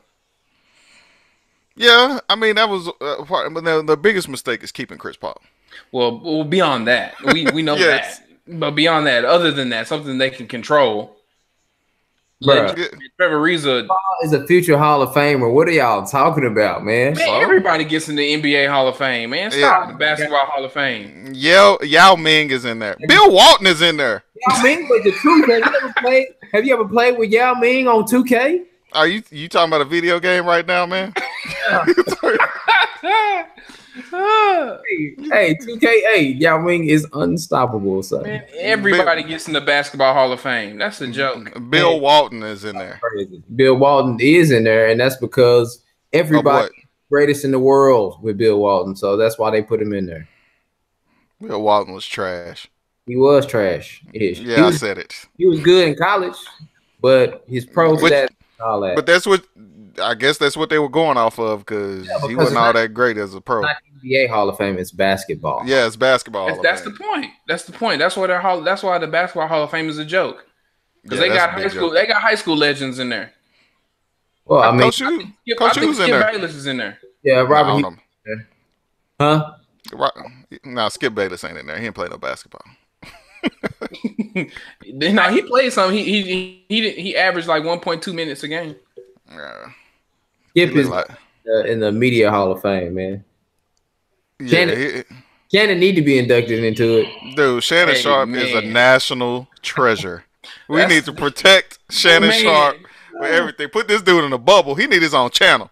Yeah, I mean that was part. But the biggest mistake is keeping Chris Paul. Well, beyond that, we know Yes. that. But beyond that, other than that, something they can control. Bruh. Trevor Ariza, Paul is a future Hall of Famer. What are y'all talking about, man? man, everybody gets in the NBA Hall of Fame, man. Stop the Basketball Hall of Fame. Yao Ming is in there. Bill Walton is in there. Yao Ming was the truth. Have you ever played with Yao Ming on 2K? Are you talking about a video game right now, man? Hey, 2K8, Yao Ming is unstoppable, son. Man, everybody gets in the Basketball Hall of Fame. That's a joke. Bill Walton is in there. Bill Walton is in there, and that's because everybody greatest in the world with Bill Walton, so that's why they put him in there. Bill Walton was trash. He was trash. Yeah, I said it. He was good in college, but his pro stats, all that. But I guess that's what they were going off of because he wasn't all that great as a pro. Not NBA Hall of Fame, it's basketball. Yeah, it's basketball. That's the point. That's the point. That's why the Basketball Hall of Fame is a joke because they got high school. They got high school legends in there. Well, I mean, Coach U's in there. Bayless is in there. Yeah, Robert. Huh? No, Skip Bayless ain't in there. He ain't play no basketball. No, he played some. He averaged like 1.2 minutes a game. Yeah. Skip is in the Media Hall of Fame, man. Yeah, Shannon need to be inducted into it. Dude, Shannon Sharp is a national treasure. We need to protect Shannon Sharp with everything. Put this dude in a bubble. He need his own channel.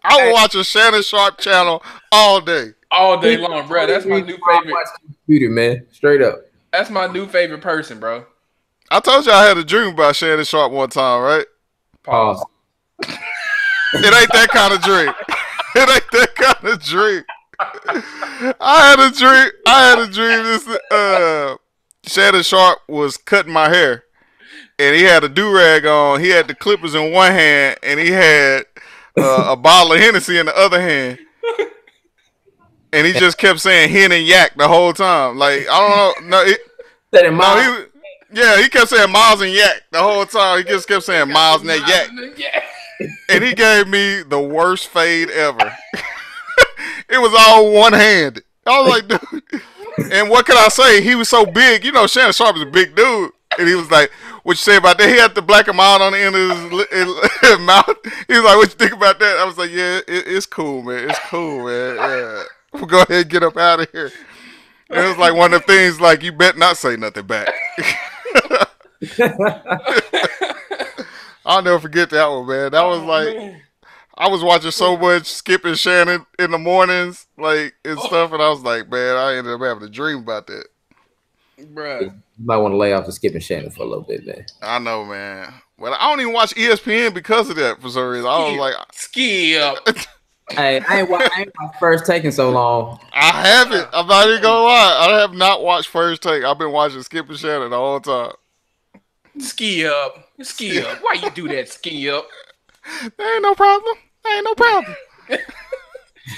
I will watch a Shannon Sharp channel all day. All day long, bro. That's my new favorite. Computer, man. Straight up. That's my new favorite person, bro. I told you I had a dream about Shannon Sharp one time, right? Pause. It ain't that kind of dream. It ain't that kind of dream. I had a dream. This Shannon Sharp was cutting my hair, and he had a do-rag on. He had the clippers in one hand, and he had a bottle of Hennessy in the other hand. And he just kept saying hen and yak the whole time. Like, I don't know. He kept saying miles and yak the whole time. He just kept saying miles and that yak. And he gave me the worst fade ever. It was all one-handed. I was like, dude. And what can I say? He was so big. You know, Shannon Sharp is a big dude. And he was like, what you say about that? He had to black him out on the end of his mouth. He was like, what you think about that? I was like, yeah, it's cool, man. It's cool, man. Yeah. We'll go ahead and get up out of here. And it was like one of the things like, you better not say nothing back. I'll never forget that one, man. That was like, I was watching so much Skip and Shannon in the mornings, like, and stuff, and I was like, man, I ended up having a dream about that. Bruh. You might want to lay off the Skip and Shannon for a little bit, man. I know, man. Well, I don't even watch ESPN because of that for some reason. I was like, Skip. Hey, I ain't watched First Take in so long. I haven't. I'm not even gonna lie. I have not watched First Take. I've been watching Skip and Shannon the whole time. Ski up. Ski up. Why you do that, ski up? There ain't no problem. There ain't no problem.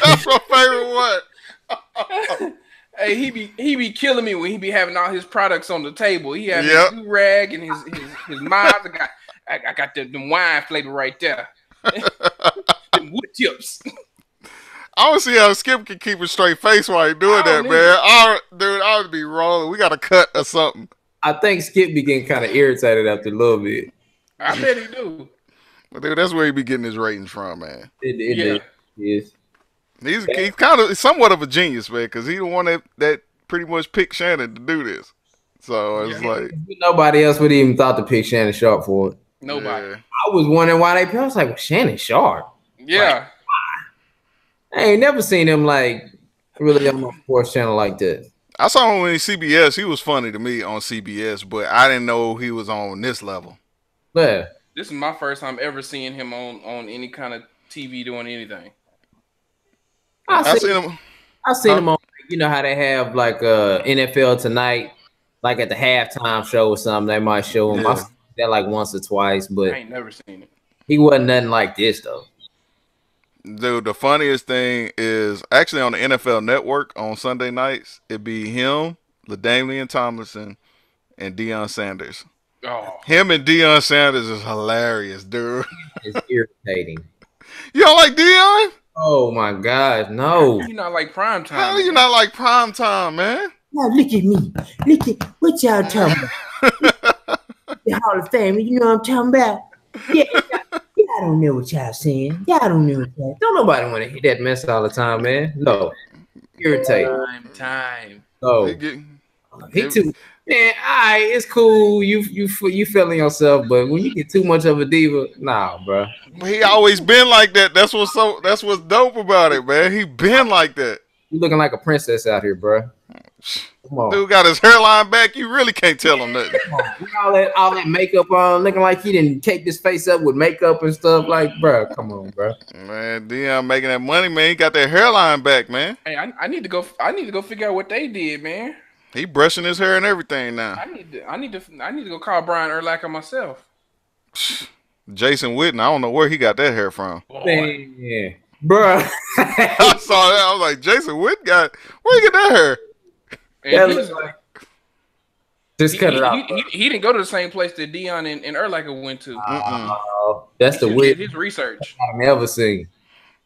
That's my favorite one. Hey, he be killing me when he be having all his products on the table. He have Yep. his do-rag and his miles. I got the wine flavor right there. Them wood tips. I want to see how Skip can keep a straight face while he doing that, man. Dude, I would be rolling. We got to cut or something. I think Skip be getting kind of irritated after a little bit. I bet he do. But dude, that's where he be getting his ratings from, man. It is. He's kind of somewhat of a genius, man, because he the one that pretty much picked Shannon to do this. So it's like nobody else would even thought to pick Shannon Sharp for it. Nobody. Yeah. I was wondering why they. I was like, well, Shannon Sharp. Yeah. Like, I ain't never seen him like really on my sports channel like that. I saw him on CBS. He was funny to me on CBS, but I didn't know he was on this level. Yeah. This is my first time ever seeing him on any kind of TV doing anything. I seen him on. You know how they have like NFL Tonight, like at the halftime show or something. They might show him. Yeah. I seen that like once or twice, but I ain't never seen it. He wasn't nothing like this though. Dude, the funniest thing is actually on the NFL Network on Sunday nights. It'd be him, LaDainian Tomlinson, and Deion Sanders. Oh. Him and Deion Sanders is hilarious, dude. It's irritating. You don't like Deion? Oh my God, no! You not like prime time? How do you not like prime time, man? Now look at me. Look at what y'all talking about. The Hall of Fame. You know what I'm talking about? Yeah, y'all don't know what y'all saying. Y'all don't know what y'all. Don't nobody want to hear that mess all the time, man. No, irritating. Time. No, he too. Man, alright, it's cool. You feeling yourself, but when you get too much of a diva, nah, bro. He always been like that. That's what's dope about it, man. He been like that. You looking like a princess out here, bro. Come on. Dude got his hairline back. You really can't tell him nothing. all that makeup on, looking like he didn't tape his face up with makeup and stuff. Like, bro, come on, bro. Man, Deion making that money, man. He got that hairline back, man. Hey, I need to go. I need to go figure out what they did, man. He brushing his hair and everything now. I need to go call Brian Urlacher myself. Jason Witten, I don't know where he got that hair from. Man, bro. I saw that. I was like, Jason Witten where you get that hair? Just cut it out. He didn't go to the same place that Deion and Urlacher went to. That's the weird. His research. I've never seen.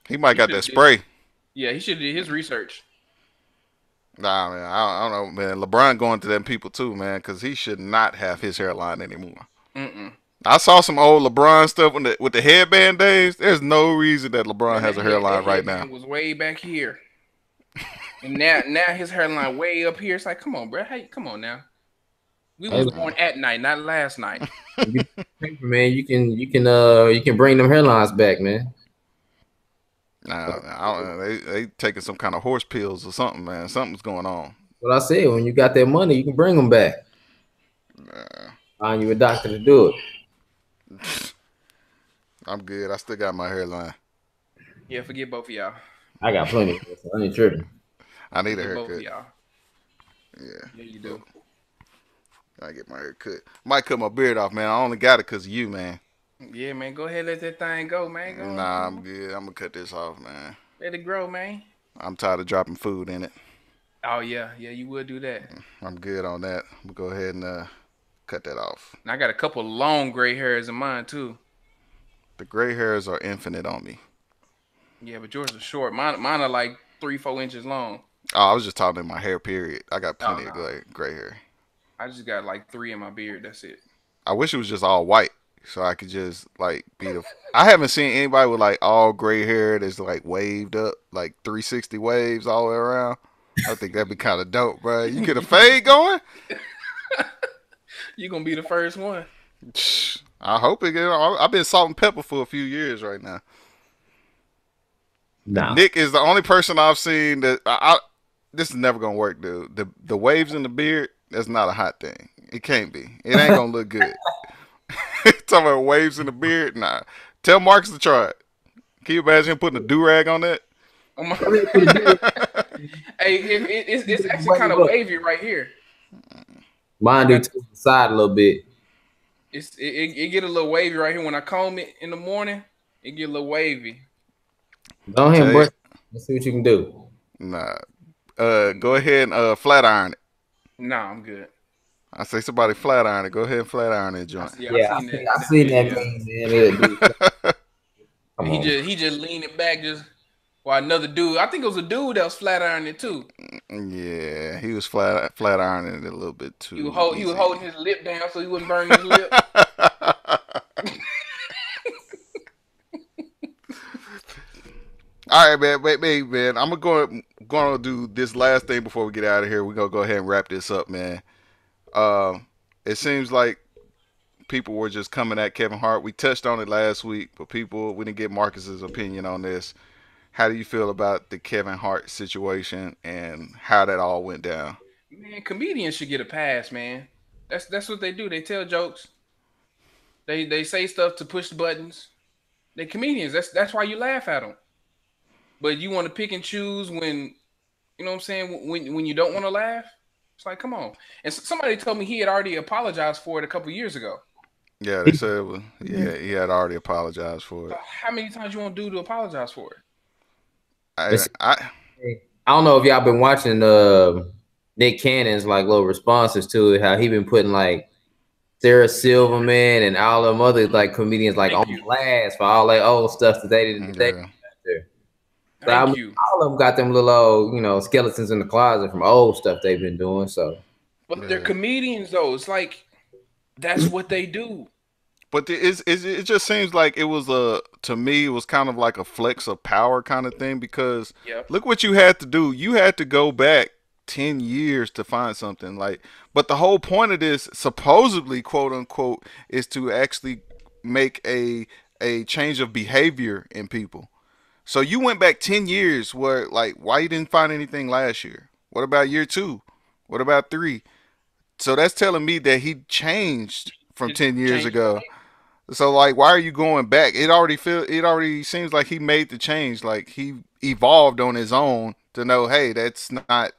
He might got that spray. Yeah, he should have did his research. Nah, man, I don't know, man. LeBron going to them people too, man, because he should not have his hairline anymore. I saw some old LeBron stuff with the headband days. There's no reason that LeBron has a hairline right now. It was way back here, and now his hairline way up here. It's like, come on, bro. Hey, come on now. We was born at night, not last night. Man, you can bring them hairlines back, man. Nah, they taking some kind of horse pills or something, man. Something's going on. What I said, when you got that money, you can bring them back. Find you a doctor to do it. I'm good. I still got my hairline. Yeah, forget both of y'all. I got plenty. So I ain't tripping. I need a Both haircut. of y'all. Yeah, you do. I get my hair cut. Might cut my beard off, man. I only got it because of you, man. Yeah, man. Go ahead, let that thing go, man. Nah, I'm good. I'm gonna cut this off, man. Let it grow, man. I'm tired of dropping food in it. Oh yeah, you would do that. I'm good on that. We'll go ahead and cut that off. And I got a couple long gray hairs in mine too. The gray hairs are infinite on me. Yeah, but yours are short. Mine are like 3-4 inches long. Oh, I was just talking in my hair period. I got plenty of gray hair. I just got like 3 in my beard. That's it. I wish it was just all white, so I could just like be the. I haven't seen anybody with like all gray hair that's like waved up, like 360 waves all the way around. I think that'd be kind of dope, bro. You get a fade going. You gonna be the first one. I hope it. I've been salt and pepper for a few years right now. Nah. Nick is the only person I've seen that. This is never gonna work, dude. The waves in the beard. That's not a hot thing. It can't be. It ain't gonna look good. Talking about waves in the beard. Nah. Tell Marcus to try it. Can you imagine him putting a do rag on that? Oh my- Go ahead, put a do hey, it's actually Wave kind of up. wavy right here. Mine I do got to the side a little bit. it get a little wavy right here when I comb it in the morning. It get a little wavy. Go ahead and Tell you, brush. Let's see what you can do. nah. Go ahead and flat iron it. Nah, I'm good. I say somebody flat iron it. Go ahead and flat iron that I joint. see. I Yeah, seen that I that seen that video. meme, man. It, dude, come on. He just leaned it back just while another dude. I think it was a dude that was flat ironing it too. Yeah, he was flat ironing it a little bit too He was easy. holding his lip down so he wouldn't burn his lip. All right, man. Wait, man. I'm gonna do this last thing before we get out of here. We're gonna go ahead and wrap this up, man. Um, it seems like people were just coming at Kevin Hart. We touched on it last week, but we didn't get Marcus's opinion on this. How do you feel about the Kevin Hart situation and how that all went down? Man, comedians should get a pass, man. That's what they do. They tell jokes. They say stuff to push the buttons. They comedians. That's why you laugh at them. But you want to pick and choose when you know what I'm saying when you don't want to laugh. It's like, come on. And somebody told me he had already apologized for it a couple years ago. Yeah, they said it was, yeah, he had already apologized for So it. how many times you want to do to apologize for it? I I don't know if y'all been watching Nick Cannon's like little responses to it, how he been putting like Sarah Silverman and all them other like comedians like Thank on you. blast for all that old stuff that they didn't they yeah. so I Thank mean, you. all of them got them little old, skeletons in the closet from old stuff they've been doing. So But they're Yeah. comedians though. It's like that's what they do. But it just seems like it was to me it was kind of like a flex of power kind of thing because Yep. look what you had to do. You had to go back 10 years to find something like but the whole point of this supposedly quote unquote is to actually make a change of behavior in people. So you went back 10 years where like why you didn't find anything last year? What about year 2? What about 3? So that's telling me that he changed from Just 10 years change your ago. So like, why are you going back? It already seems like he made the change. Like he evolved on his own to know, hey, that's not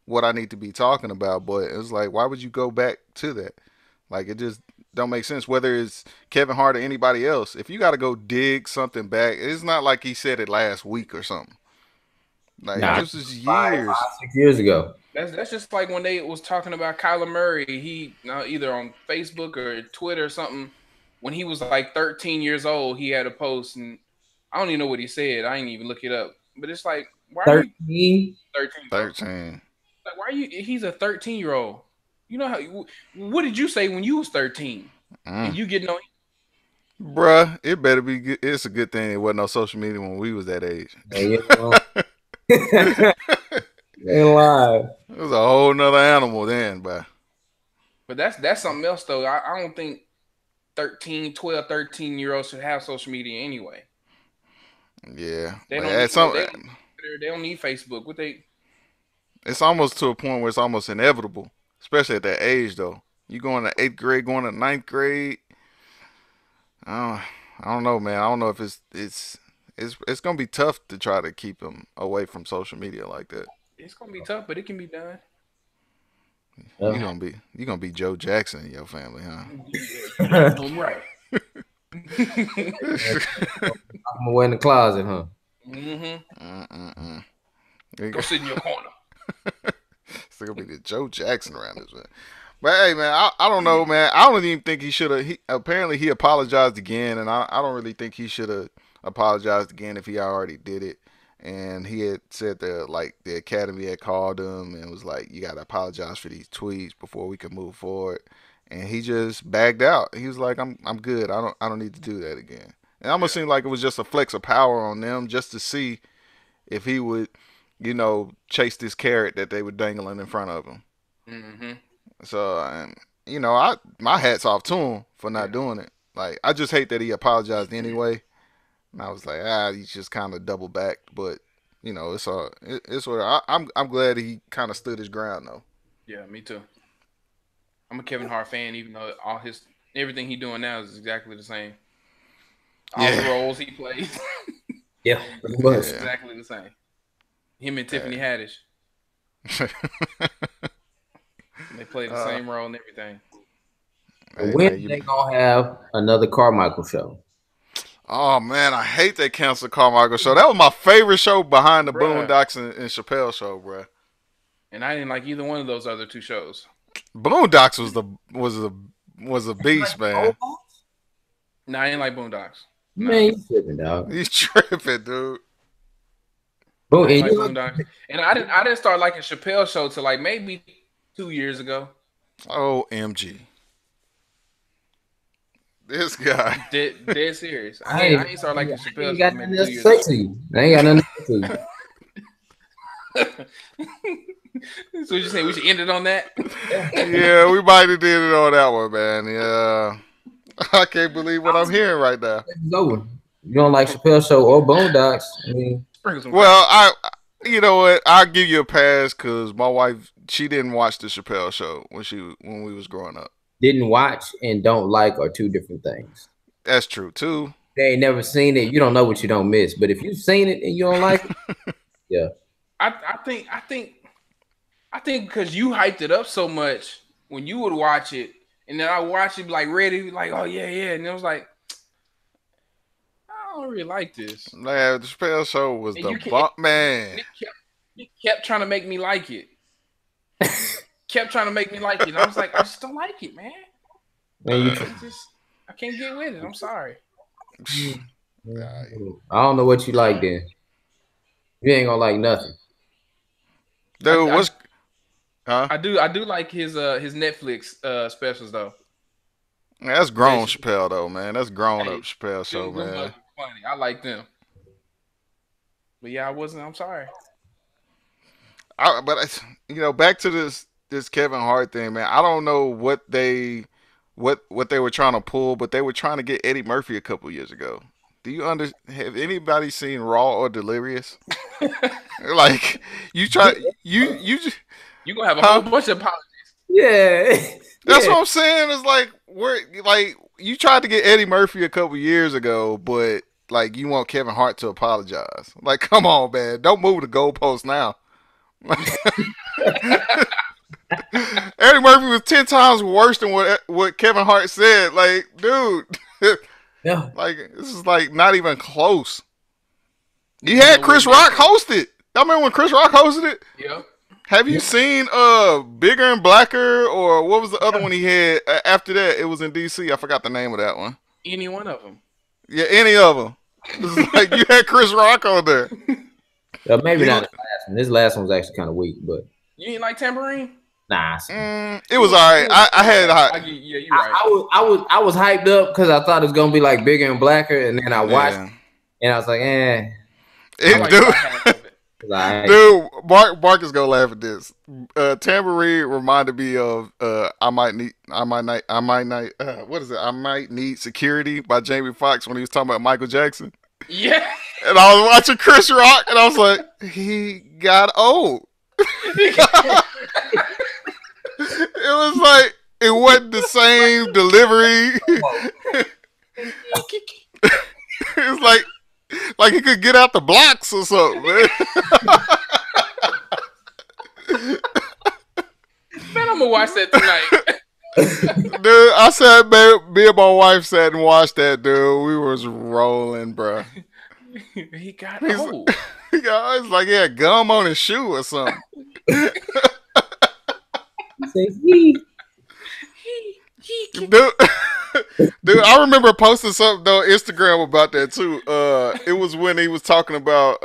what I need to be talking about. But it's like, why would you go back to that? Like it just don't make sense. Whether it's Kevin Hart or anybody else, if you got to go dig something back, it's not like he said it last week or something. Like nah, this is five, years. 6 years ago. That's just like when they was talking about Kyler Murray. He either on Facebook or Twitter or something. When he was like 13 years old, he had a post, and I don't even know what he said. I ain't even look it up. But it's like, why are you 13. 13, bro? 13. Like, why are you? He's a 13-year-old. You know how? What did you say when you was 13? And Mm. you getting on? Bruh, it better be good. It's a good thing it wasn't no social media when we was that age. Yeah, they live. It was a whole nother animal then, but But that's something else though. I don't think 13, 12, 13-year-olds should have social media anyway. yeah. They But don't at need some they don't need Facebook. What they it's almost to a point where it's almost inevitable, especially at that age though. You going to eighth grade, going to ninth grade. I I don't know, man. I don't know if it's gonna be tough to try to keep them away from social media like that. it's gonna be tough, but it can be done. You gonna be Joe Jackson in your family, huh? You daggone right. I'm away in the closet, huh? Mm-hmm. Mm-mm-mm. Go sit in your corner. It's gonna be the Joe Jackson around this man. But hey, man, I don't know, man. I don't even think he should have. He apparently he apologized again, and I don't really think he should have apologized again if he already did it. And he had said that like the academy had called him and was like, "You gotta apologize for these tweets before we can move forward." And he just bagged out. He was like, "I'm good. I don't need to do that again." And it almost seemed like it was just a flex of power on them just to see if he would, chase this carrot that they were dangling in front of him. Mm-hmm. So, I my hats off to him for Yeah. not doing it. Like, I just hate that he apologized anyway. And I was like, he's just kind of double backed, but it's what I'm glad he kind of stood his ground though. Yeah, me too. I'm a Kevin Hart fan, even though all his everything he doing now is exactly the same. All the Yeah, roles he plays. Yeah, pretty much. Yeah. Exactly the same. Him and Tiffany Haddish. They play the same role and everything. And Hey when man, they gonna have another Carmichael show? oh man, I hate they canceled Carmichael show. That was my favorite show behind the Bruh. Boondocks and Chappelle show, bro. And I didn't like either one of those other two shows. Boondocks was a beast, man. No, I didn't like Boondocks. No. Man, you tripping, dog. He's tripping, dude. Boom, I didn't and like you Boondocks. And I didn't start liking Chappelle show till like maybe 2 years ago. OMG. This guy. Dead serious. I I ain't ain't start liking I Chappelle ain't show got maybe nothing 2 else to years say ago. to you. I ain't got nothing to say to you. So you saying we should end it on that? Yeah, we might have did it on that one, man. Yeah. I can't believe what I'm hearing right now. It's over. You don't like Chappelle show or Boondocks? I mean, Sprinkle some Well, you know what? I'll give you a pass because my wife, she didn't watch the Chappelle show when we was growing up. didn't watch and don't like are two different things. That's true too. They ain't never seen it. You don't know what you don't miss. But if you've seen it and you don't like it, yeah. I think because you hyped it up so much when you would watch it, and then I watch it like ready, like oh yeah, and it was like I don't really like this. Man, the Chappelle show was And the you can't- bomb, man. It kept trying to make me like it. Kept trying to make me like it. And I was like, I just don't like it, man. Man, I can't get with it. I'm sorry. I don't know what you like then. You ain't gonna like nothing. Dude, what's huh? I do like his Netflix specials though. Man, that's grown Hey, Chappelle though, man. That's grown Hey, up Chappelle show, Them man. bugs are funny. I like them. But yeah, I'm sorry. Back to this Kevin Hart thing, man. I don't know what they were trying to pull, but they were trying to get Eddie Murphy a couple years ago. Do you have anybody seen Raw or Delirious? Like you You gonna have a whole bunch of apologies. Yeah. That's what I'm saying. It's like you tried to get Eddie Murphy a couple years ago, but like you want Kevin Hart to apologize. Like, come on, man. Don't move the goalpost now. Eddie Murphy was 10 times worse than what Kevin Hart said. Like, dude. Yeah. Like, this is like not even close. You had Chris Rock host it. Y'all remember when Chris Rock hosted it? Yeah. Have you seen Bigger and Blacker, or what was the other one he had after that? It was in DC. I forgot the name of that one. Any one of them. Yeah, any of them. This is like you had Chris Rock on there. Maybe not this last one. This last one was actually kind of weak, but You ain't like Tambourine? nah. It was alright. I had Yeah, you're right. I was hyped up because I thought it was gonna be like Bigger and Blacker, and then I watched and I was like, I like dude. about half of it. Dude, Mark is gonna laugh at this. Tambourine reminded me of I might need security by Jamie Foxx when he was talking about Michael Jackson. Yeah. And I was watching Chris Rock and I was like, he got old. It was like it wasn't the same delivery. It's like he could get out the blocks or something, man. Man, I'm gonna watch that tonight. Dude, I sat, me and my wife sat and watched that, dude. We was rolling, bro. He got old. It's like he had gum on his shoe or something. Dude, I remember posting something on Instagram about that too. It was when he was talking about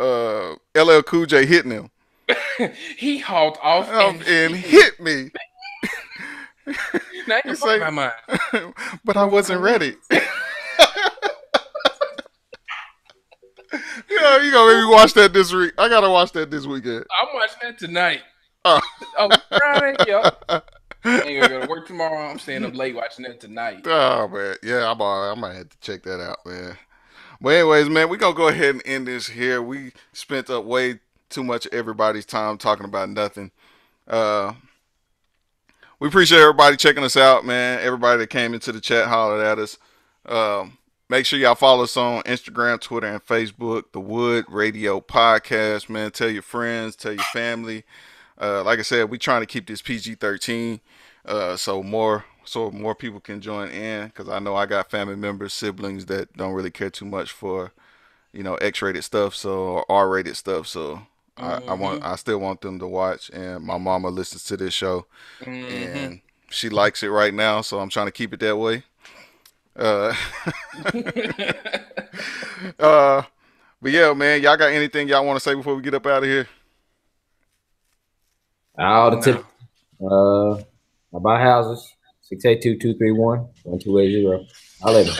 LL Cool J hitting him. He hauled off and hit me. Now you fuck my mind. But I wasn't ready. Yeah, you gonna maybe watch that this week. I gotta watch that this weekend. I'm watching that tonight. Oh, Friday, yo. I ain't gonna go to work tomorrow. I'm staying up late watching that tonight. Oh man, yeah, I might have to check that out, man. But anyways, man, we gonna go ahead and end this here. We spent up way too much of everybody's time talking about nothing. We appreciate everybody checking us out, man. Everybody that came into the chat hollered at us. Make sure y'all follow us on Instagram, Twitter, and Facebook. The Wood Radio Podcast, man. Tell your friends, tell your family. Like I said, we trying to keep this PG-13, so more people can join in. Because I know I got family members, siblings that don't really care too much for X-rated stuff, or R-rated stuff. So I still want them to watch. And my mama listens to this show, and she likes it right now. So I'm trying to keep it that way. Uh, but yeah, man, y'all got anything y'all want to say before we get up out of here? All the tips. I buy houses. 682-231-1280. I'll let him.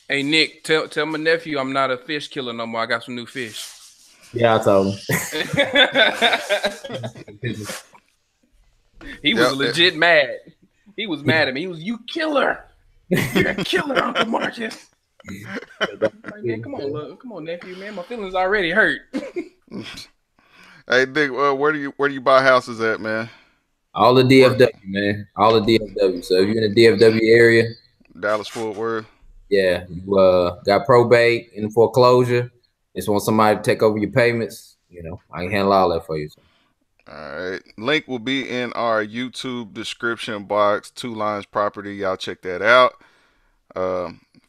Hey Nick, tell my nephew I'm not a fish killer no more. I got some new fish. Yeah, I told him. He was legit mad. He was mad at me. He was, "You killer. You're a killer, Uncle Marcus." Like, man, come on, nephew, man. My feelings already hurt. Hey, Nick, where do you buy houses at, man? All the DFW, man. All the DFW. So if you're in the DFW area, Dallas Fort Worth. Yeah, you got probate in foreclosure. Just want somebody to take over your payments. I can handle all that for you. So. All right. Link will be in our YouTube description box. 2 Lines Property. Y'all check that out.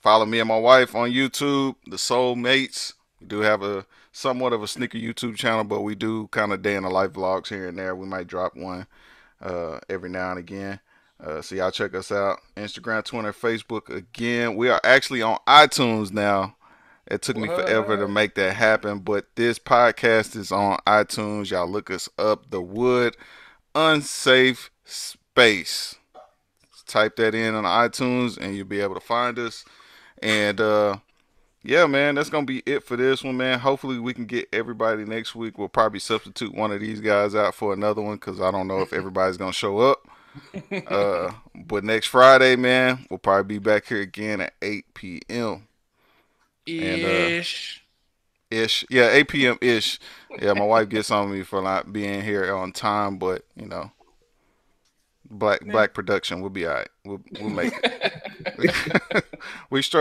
Follow me and my wife on YouTube, The Soulmates. We do have a somewhat of a sneaker YouTube channel, but we do kind of day in the life vlogs here and there. We might drop one every now and again. So y'all check us out. Instagram, Twitter, Facebook. Again, we are actually on iTunes now. It took me forever to make that happen, but this podcast is on iTunes. Y'all look us up, The Wood Unsafe Space. Type that in on iTunes and you'll be able to find us. And yeah, man, that's going to be it for this one, man. Hopefully we can get everybody next week. We'll probably substitute one of these guys out for another one because I don't know if everybody's going to show up. But next Friday, man, we'll probably be back here again at 8 p.m. Ish. Yeah, 8 p.m. ish. Yeah, my wife gets on me for not being here on time, but black production, we'll be all right. We'll make it.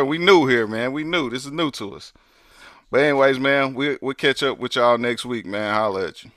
We new here, man. We new. This is new to us. But anyways, man, we'll catch up with y'all next week, man. Holla at you.